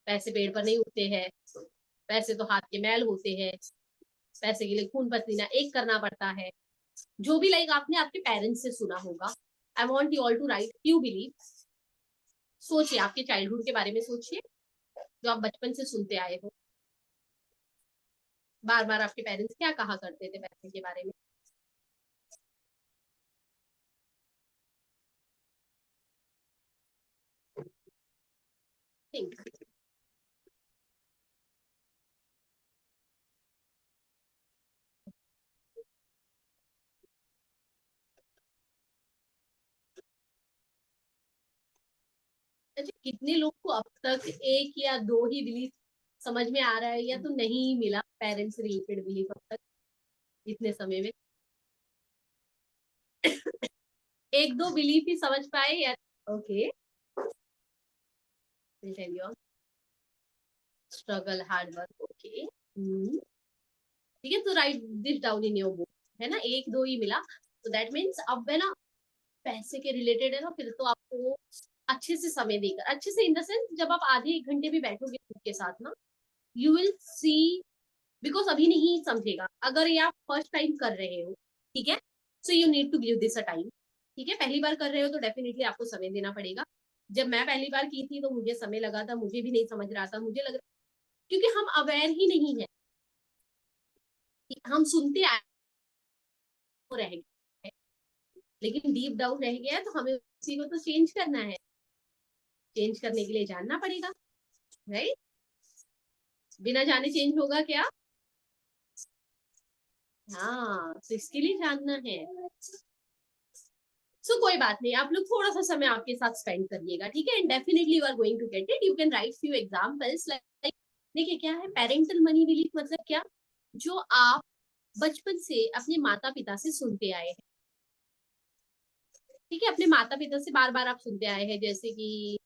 [SPEAKER 1] पैसे पेड़ पर नहीं उगते हैं. पैसे तो हाथ के मैल होते हैं. पैसे के लिए खून पसीना एक करना पड़ता है. जो भी लाइक आपने आपके पेरेंट्स से सुना होगा. I want you all to write few belief. सोचिए, आपके चाइल्डहुड के बारे में सोचिए, जो आप बचपन से सुनते आए हो. बार बार आपके पेरेंट्स क्या कहा करते थे पैसे के बारे में? थिंक. अच्छा, कितने लोग को अब तक एक या दो ही बिलीफ समझ में आ रहा है, या तो नहीं मिला पेरेंट्स रिलेटेड बिलीफ अब तक इतने समय में? एक दो बिलीफ ही समझ पाए या? Okay, struggle, hard work. Okay, ठीक है. तो right this down in your book, है ना? एक दो ही मिला, तो दैट मीन्स अब है ना, पैसे के रिलेटेड है ना, फिर तो आपको अच्छे से समय देकर, अच्छे से इन द सेंस, जब आप आधे एक घंटे भी बैठोगे खुद के साथ ना, यू विल सी. बिकॉज अभी नहीं समझेगा, अगर ये आप फर्स्ट टाइम कर रहे हो, ठीक है, so you need to give this a time. ठीक है, पहली बार कर रहे हो तो डेफिनेटली आपको समय देना पड़ेगा. जब मैं पहली बार की थी तो मुझे समय लगा था, मुझे भी नहीं समझ रहा था, मुझे लग रहा, क्योंकि हम अवेयर ही नहीं है. हम सुनते आए तो रह गए, लेकिन डीप डाउन रह गया है, तो हमें उसी को तो चेंज करना है. चेंज करने के लिए जानना पड़ेगा, राइट? बिना जाने चेंज होगा क्या? हाँ, तो इसके लिए जानना है. सो कोई बात नहीं, आप लोग थोड़ा सा समय आपके साथ स्पेंड करिएगा, ठीक है? And definitely you are going to get it. You can write few examples. Like देखिए, क्या है पेरेंटल मनी बिलीफ? मतलब क्या? जो आप बचपन से अपने माता पिता से सुनते आए हैं, ठीक है? अपने माता पिता से बार बार आप सुनते आए हैं, जैसे कि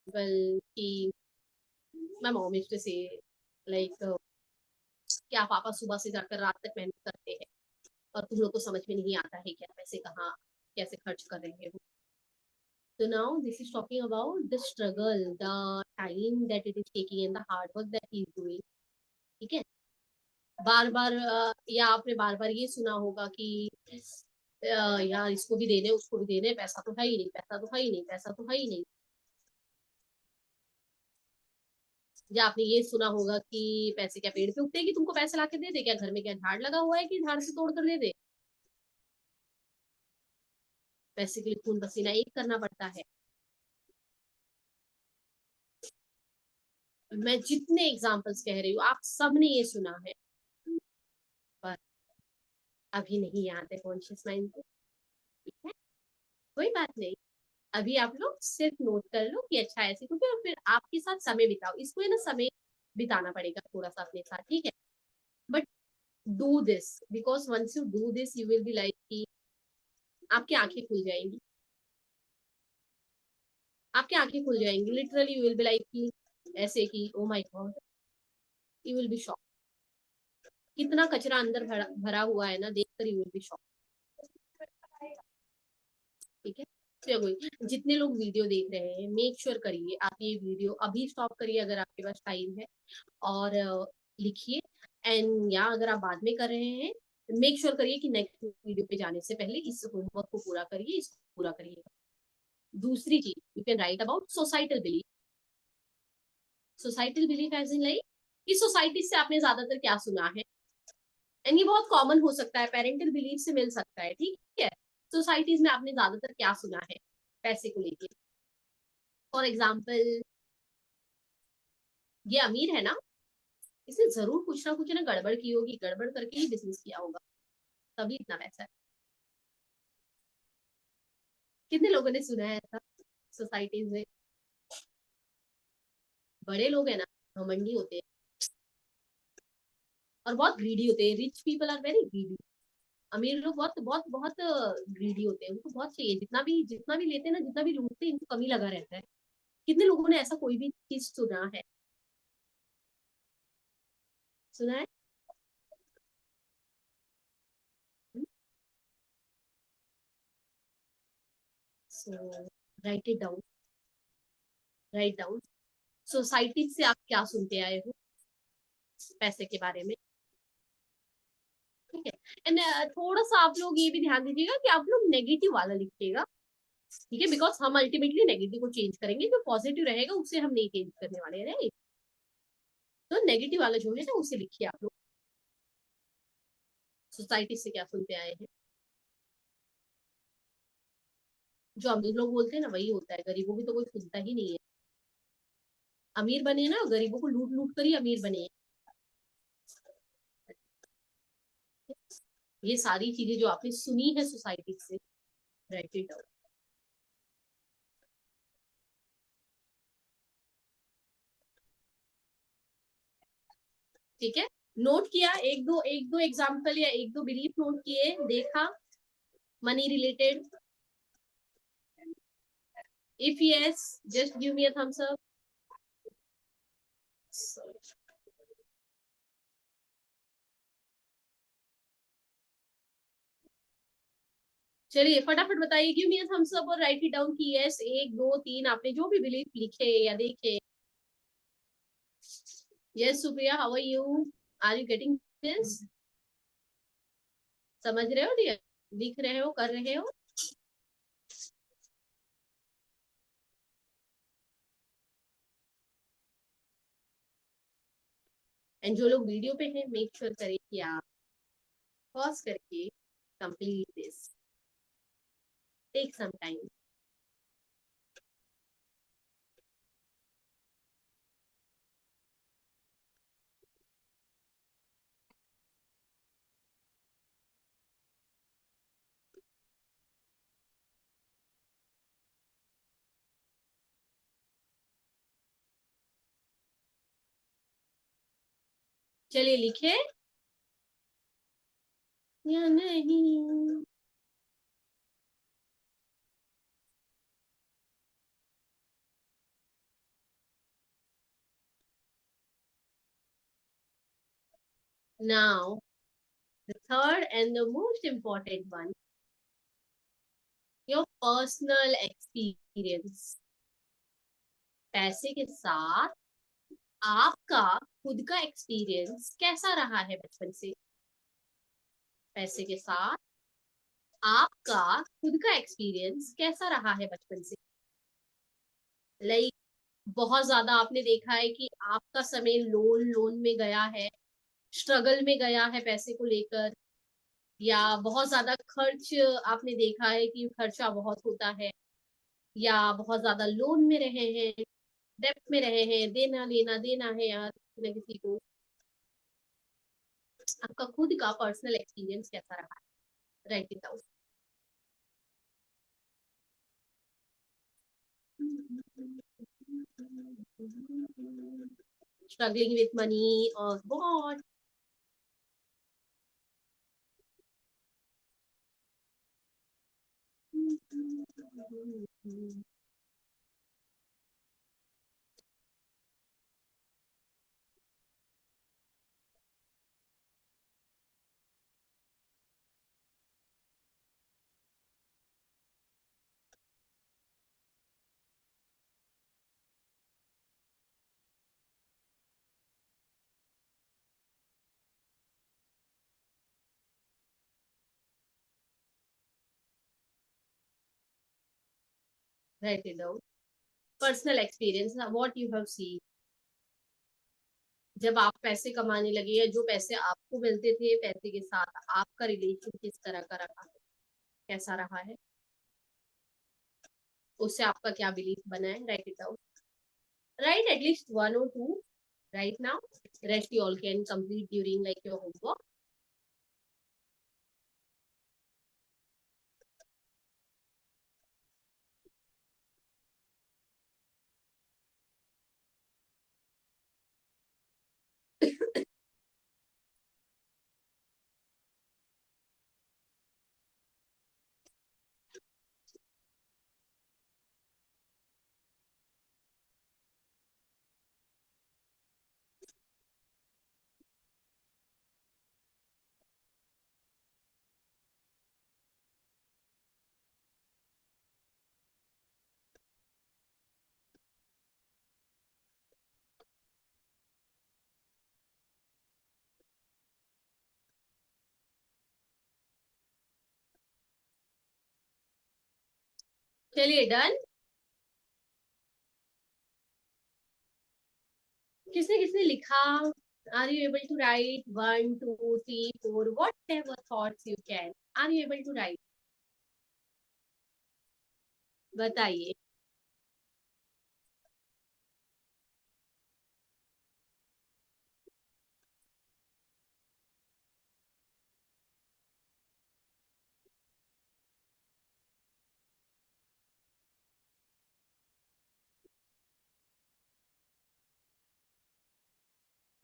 [SPEAKER 1] कि my mom used to say like क्या पापा सुबह से जाकर रात तक मेहनत करते हैं और तुम लोग को समझ में नहीं आता है क्या पैसे कहाँ कैसे खर्च कर रहे हो. So now this is talking about the struggle, the time that it is taking and the hard work that he is doing. ठीक है? बार बार या आपने बार बार ये सुना होगा कि यार इसको भी देने उसको भी देने, पैसा तो है ही नहीं, पैसा तो है ही नहीं, पैसा तो है ही नहीं. या आपने ये सुना होगा कि पैसे क्या पेड़ पे उगते हैं कि तुमको पैसे लाके दे दे? क्या घर में क्या झाड़ लगा हुआ है कि झाड़ से तोड़ कर दे दे? पैसे के लिए खून पसीना एक करना पड़ता है. मैं जितने एग्जाम्पल्स कह रही हूँ आप सबने ये सुना है, पर अभी नहीं याद है कॉन्शियस माइंड को. ठीक है, कोई बात नहीं. अभी आप लोग सिर्फ नोट कर लो कि अच्छा ऐसे क्योंकि, और फिर आपके साथ समय बिताओ. इसको है ना समय बिताना पड़ेगा थोड़ा सा अपने साथ, ठीक है? But do this, because once you do this you will be like कि आपकी आंखें खुल जाएंगी. आपकी आंखें खुल जाएंगी, literally you will be like कि ऐसे कि oh my god, you will be shock. कितना कचरा अंदर भरा भरा हुआ है ना, देखकर यू विल बी शॉक। ठीक है, तो जितने लोग वीडियो देख रहे हैं, मेक श्योर करिए आप ये वीडियो अभी स्टॉप करिए अगर आपके पास टाइम है, और लिखिए। एंड या अगर आप बाद में कर रहे हैं, मेक श्योर करिए कि नेक्स्ट वीडियो पे जाने से पहले इस होमवर्क को पूरा करिए, इसको पूरा करिएगा। दूसरी चीज, you can write about societal belief. Societal belief as in like, इस सोसाइटी से आपने ज्यादातर क्या सुना है, एंड ये बहुत कॉमन हो सकता है, पेरेंटल बिलीफ से मिल सकता है। ठीक है, सोसाइटीज में आपने ज्यादातर क्या सुना है पैसे को लेके। फॉर एग्जाम्पल, ये अमीर है ना, इसने जरूर कुछ ना गड़बड़ की होगी, गड़बड़ करके ही बिजनेस किया होगा, तभी इतना पैसा है। कितने लोगों ने सुना है ऐसा सोसाइटीज में? बड़े लोग है ना, घमंडी होते हैं और बहुत ग्रीडी होते हैं। Rich people are very greedy. अमीर लोग बहुत बहुत बहुत ग्रीडी होते हैं, उनको बहुत चाहिए, जितना भी लेते हैं ना, जितना भी लूटते हैं, इनको कमी लगा रहता है। कितने लोगों ने ऐसा कोई भी चीज सुना है? सुना है? So write it down, write down. Society से आप क्या सुनते आए हो पैसे के बारे में? ठीक है, एंड थोड़ा सा आप लोग ये भी ध्यान दीजिएगा कि आप लोग नेगेटिव वाला लिखिएगा। ठीक है, बिकॉज हम अल्टीमेटली नेगेटिव को चेंज करेंगे, जो पॉजिटिव रहेगा उसे हम नहीं चेंज करने वाले हैं, राइट? तो नेगेटिव वाला जो है ना, उसे लिखिए आप लोग। सोसाइटी से क्या सुनते आए हैं? जो अमीर लोग बोलते हैं ना, वही होता है, गरीबों की तो कोई सुनता ही नहीं है। अमीर बने ना, गरीबों को लूट लूट कर ही अमीर बने। ये सारी चीजें जो आपने सुनी है सोसाइटी से, राइट इट डाउन। ठीक है, नोट किया? एक दो एग्जाम्पल या एक दो बिलीफ नोट किए, देखा money related? If yes, just give me a thumbs up. चलिए फटाफट बताइए, give me a thumbs up और राइट इट डाउन कि यस, एक दो तीन आपने जो भी बिलीफ लिखे या देखे। Yes Supriya, how are you? Are you getting this? समझ रहे हो डियर? लिख रहे हो, कर रहे हो? एंड जो लोग वीडियो पे हैं, मेक श्योर करें कि आप पॉज करके complete this, take some time. चलिए लिखे या नहीं? Now, the third and the most important one, your personal experience। पैसे के साथ आपका खुद का एक्सपीरियंस कैसा रहा है बचपन से? पैसे के साथ आपका खुद का एक्सपीरियंस कैसा रहा है बचपन से? लाइक बहुत ज्यादा आपने देखा है कि आपका समय लोन लोन में गया है, स्ट्रगल में गया है पैसे को लेकर, या बहुत ज्यादा खर्च आपने देखा है कि खर्चा बहुत होता है, या बहुत ज्यादा लोन में रहे हैं, डेप्ट में रहे हैं, देना लेना देना है यार किसी न किसी को। आपका खुद का पर्सनल एक्सपीरियंस कैसा रहा है? Write it down. Struggling with money और what? Write it down. Personal experience, what you have seen, जब आप पैसे कमाने लगे या जो पैसे आपको मिलते थे, पैसे के साथ आपका रिलेशन किस तरह का रहा है, कैसा रहा है, उससे आपका क्या बिलीफ बना है। Write it down. Right at least 1 or 2 right now. Rest you all can complete during like your homework. चलिए डन। किसने किसने लिखा? Are you able to write 1 2 3 4 whatever thoughts you can? Are you able to write? बताइए।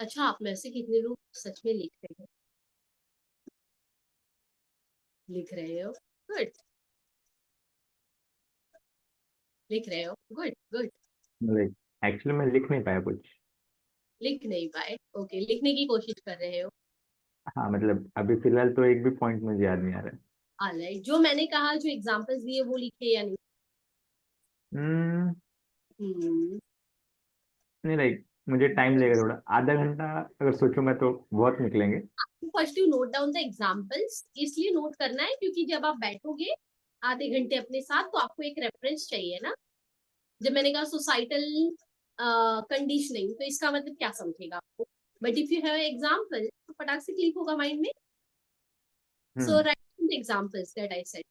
[SPEAKER 1] अच्छा, आप में से कितने लोग सच में लिख रहे हैं? लिख रहे हो, गुड। लिख रहे हो, गुड गुड।
[SPEAKER 6] लाइक एक्चुअली मैं लिख नहीं पाया कुछ।
[SPEAKER 1] लिख नहीं पाए, ओके, लिखने की कोशिश कर रहे हो।
[SPEAKER 6] हाँ मतलब अभी फिलहाल तो एक भी पॉइंट मुझे याद नहीं आ रहा है।
[SPEAKER 1] ऑलराइट, जो मैंने कहा, जो एग्जांपल्स दिए वो लिखे या नहीं?
[SPEAKER 6] हम्म,
[SPEAKER 1] हम्म,
[SPEAKER 6] नहीं लाइक मुझे टाइम लगेगा थोड़ा, आधा घंटा अगर सोचूंगा तो बहुत निकलेंगे।
[SPEAKER 1] First you note down the examples. इसलिए नोट करना है क्योंकि जब आप बैठोगे आधे घंटे अपने साथ तो आपको एक रेफरेंस चाहिए ना। जब मैंने कहा सोसाइटल कंडीशनिंग, तो इसका मतलब क्या समझेगा आपको? But if you have example तो फटाक से क्लिक होगा माइंड में। So
[SPEAKER 6] hmm
[SPEAKER 1] right examples that I said.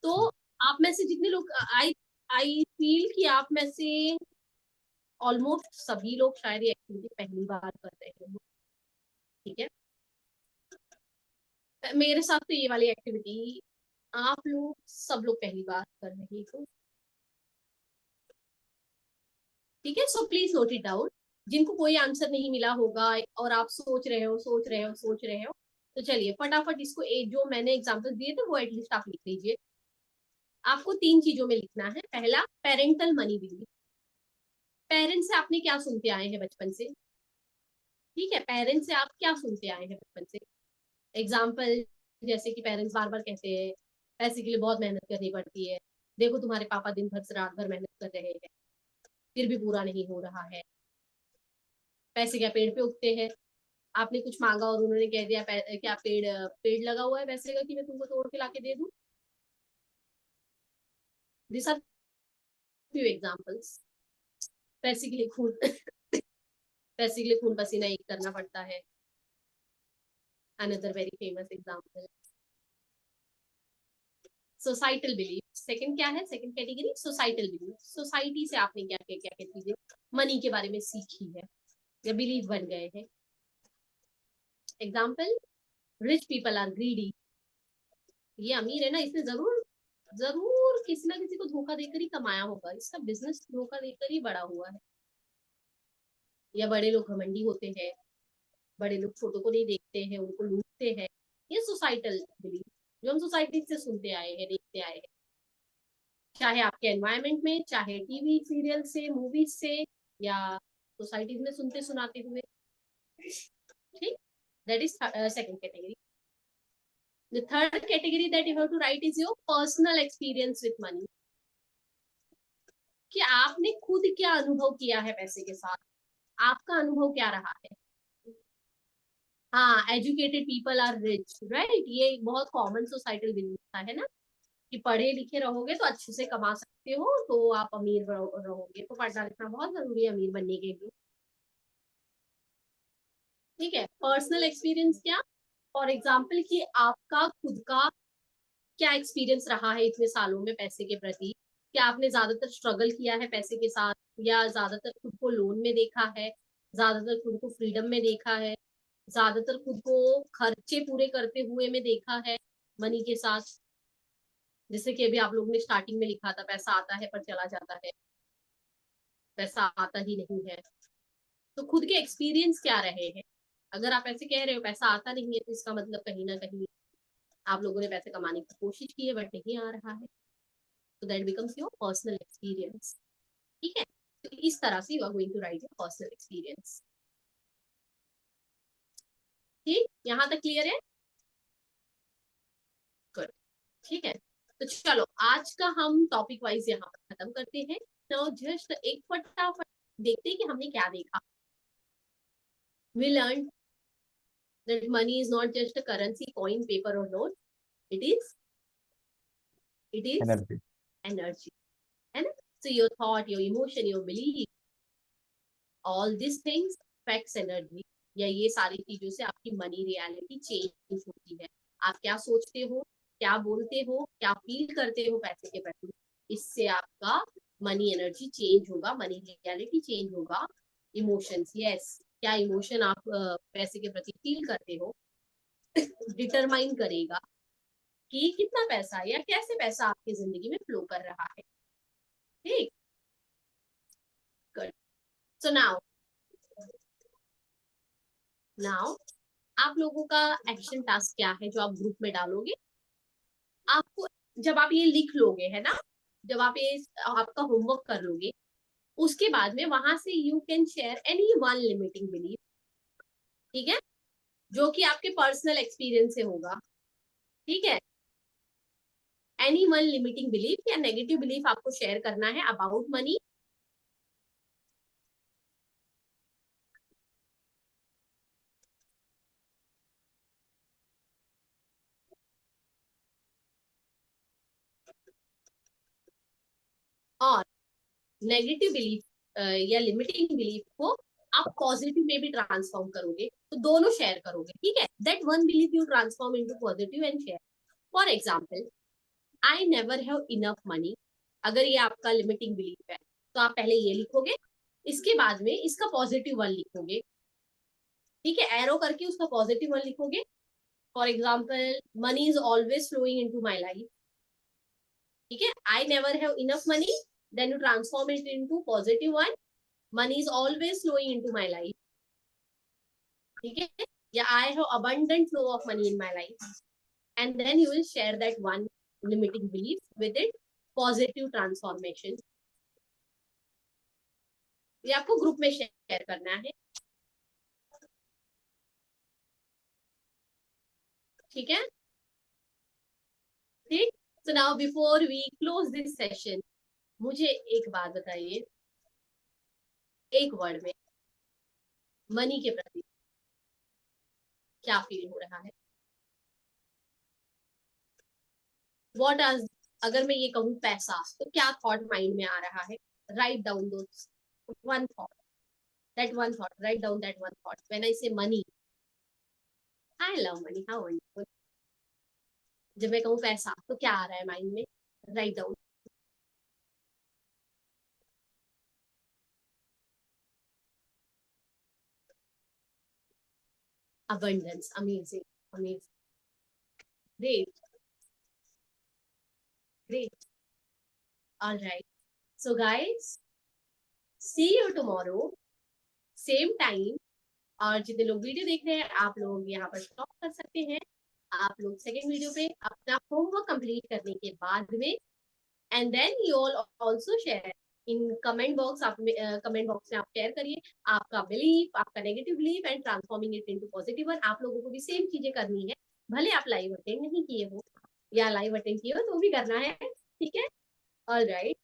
[SPEAKER 1] तो आप में से जितने लोग, आई आई फील कि आप में से ऑलमोस्ट सभी लोग शायद ये एक्टिविटी पहली बार कर रहे हो। ठीक है, मेरे साथ तो ये वाली एक्टिविटी आप लोग सब लोग पहली बार कर रहे हो। ठीक है, so please note it down. जिनको कोई आंसर नहीं मिला होगा और आप सोच रहे हो सोच रहे हो सोच रहे हो, तो चलिए फटाफट इसको, जो मैंने एग्जांपल दिए थे वो एटलीस्ट आप लिख लीजिए। आपको 3 चीजों में लिखना है। पहला, पेरेंटल मनी बिलीफ। पेरेंट्स से आपने क्या सुनते आए हैं बचपन से? ठीक है, पेरेंट्स से आप क्या सुनते आए हैं बचपन से? एग्जाम्पल, जैसे कि पेरेंट्स बार बार कहते हैं पैसे के लिए बहुत मेहनत करनी पड़ती है, देखो तुम्हारे पापा दिन भर से रात भर मेहनत कर रहे हैं फिर भी पूरा नहीं हो रहा है। पैसे क्या पेड़ पे उगते हैं? आपने कुछ मांगा और उन्होंने कह दिया क्या पेड़ पेड़ लगा हुआ है पैसे का कि मैं तुमको तोड़ के लाके दे दूं? This are few examples. पैसे के लिए खून पैसे के लिए खून पसीना एक करना पड़ता है। Another very famous example, societal belief. Second क्या है? Second category societal belief. Society से आपने क्या क्या क्या क्या चीजें मनी के बारे में सीखी है या बिलीफ बन गए हैं। Example, rich people are greedy. ये अमीर है ना, इसने जरूर जरूर किसी ना किसी को धोखा देकर ही कमाया होगा, इसका बिजनेस धोखा देकर ही बड़ा हुआ है। या बड़े लोग घमंडी होते हैं, बड़े लोग छोटों को नहीं देखते हैं, उनको लूटते हैं। ये सोसाइटल बिलीफ जो हम सोसाइटी से सुनते आए हैं, देखते आए हैं, चाहे आपके एनवायरनमेंट में, चाहे टीवी सीरियल से, मूवीज से, या सोसाइटीज में सुनते सुनाते हुए। ठीक, that is second category. The third category that you have to write is your personal experience with money. कि आपने खुद क्या अनुभव किया है पैसे के साथ, आपका अनुभव क्या रहा है। हाँ, educated people are rich, right, ये बहुत कॉमन सोसाइटल बिलीफ था, है ना। कि पढ़े लिखे रहोगे तो अच्छे से कमा सकते हो, तो आप अमीर रहोगे। तो पढ़ना लिखना बहुत जरूरी है अमीर बनने के लिए। ठीक है, पर्सनल एक्सपीरियंस क्या, फॉर एग्जाम्पल कि आपका खुद का क्या एक्सपीरियंस रहा है इतने सालों में पैसे के प्रति। क्या आपने ज्यादातर स्ट्रगल किया है पैसे के साथ, या ज्यादातर खुद को लोन में देखा है, ज्यादातर खुद को फ्रीडम में देखा है, ज्यादातर खुद को खर्चे पूरे करते हुए में देखा है मनी के साथ। जैसे कि अभी आप लोगों ने स्टार्टिंग में लिखा था पैसा आता है पर चला जाता है, पैसा आता ही नहीं है। तो खुद के एक्सपीरियंस क्या रहे हैं। अगर आप ऐसे कह रहे हो पैसा आता नहीं है, तो इसका मतलब कहीं ना कहीं आप लोगों ने पैसे कमाने की कोशिश की है बट नहीं आ रहा है। तो that becomes your personal experience. ठीक है, तो इस तरह से you are going to write your personal experience. ठीक, यहाँ तक क्लियर है? गुड। ठीक है, तो चलो आज का हम टॉपिक वाइज यहाँ पर खत्म करते हैं। नाउ जस्ट एक फटाफट देखते हैं कि हमने क्या देखा। We learned that money is not just a currency, coin, paper or note. It is
[SPEAKER 6] energy.
[SPEAKER 1] energy. है ना? So your thought, your emotion, your belief, all these things affects energy. या ये सारी चीजों से आपकी मनी रियलिटी चेंज होती है। आप क्या सोचते हो, क्या बोलते हो, क्या फील करते हो पैसे के प्रति, इससे आपका मनी एनर्जी चेंज होगा, मनी रियलिटी चेंज होगा। इमोशंस, यस, क्या इमोशन आप पैसे के प्रति फील करते हो डिटरमाइन करेगा कि कितना पैसा या कैसे पैसा आपकी जिंदगी में फ्लो कर रहा है। ठीक, गुड। सो नाउ आप लोगों का एक्शन टास्क क्या है जो आप ग्रुप में डालोगे। आपको जब आप ये लिख लोगे, है ना, जब आप ये आपका होमवर्क कर लोगे, उसके बाद में वहां से you can share any one limiting belief. ठीक है, जो कि आपके पर्सनल एक्सपीरियंस से होगा। ठीक है, एनी वन लिमिटिंग बिलीफ या नेगेटिव बिलीफ आपको शेयर करना है अबाउट मनी। और नेगेटिव बिलीफ या लिमिटिंग बिलीफ को आप पॉजिटिव में भी ट्रांसफॉर्म करोगे, तो दोनों शेयर करोगे। ठीक है, that one belief you transform into positive and share. For example, I never have enough money. अगर ये आपका लिमिटिंग बिलीफ है तो आप पहले ये लिखोगे, इसके बाद में इसका पॉजिटिव वन लिखोगे। ठीक है, एरो करके उसका पॉजिटिव वन लिखोगे। For example, money is always flowing into my life. ठीक है, I never have enough money, then you transform it into positive one, money is always flowing into my life. ठीक है, या I have abundant flow of money in my life, and then you will share that one limiting belief with it positive transformation. ये आपको group में share करना है। ठीक है, ठीक। So now before we close this session, मुझे एक बात बताइए, एक वर्ड में मनी के प्रति क्या फील हो रहा है। What are, अगर मैं ये कहूँ पैसा, तो क्या थॉट माइंड में आ रहा है। राइट डाउन दो one thought, that one thought, write down that one thought. When I say money, I love money, how wonderful. जब मैं कहूँ पैसा तो क्या आ रहा है माइंड में, write down. abundance, amazing, amazing, great, great. All right, so guys, see you tomorrow same time. और जितने लोग वीडियो देख रहे हैं, आप लोग यहाँ पर स्टॉप कर सकते हैं। आप लोग सेकेंड वीडियो पे अपना होमवर्क कंप्लीट करने के बाद में, and then you all also share in comment box. आप कमेंट बॉक्स में आप शेयर करिए आपका बिलीफ, आपका negative belief and transforming it into positive one. आप लोगों को भी सेम चीजें करनी है, भले आप लाइव अटेंड नहीं किए हो या लाइव अटेंड किए हो तो भी करना है। ठीक है, ऑल राइट।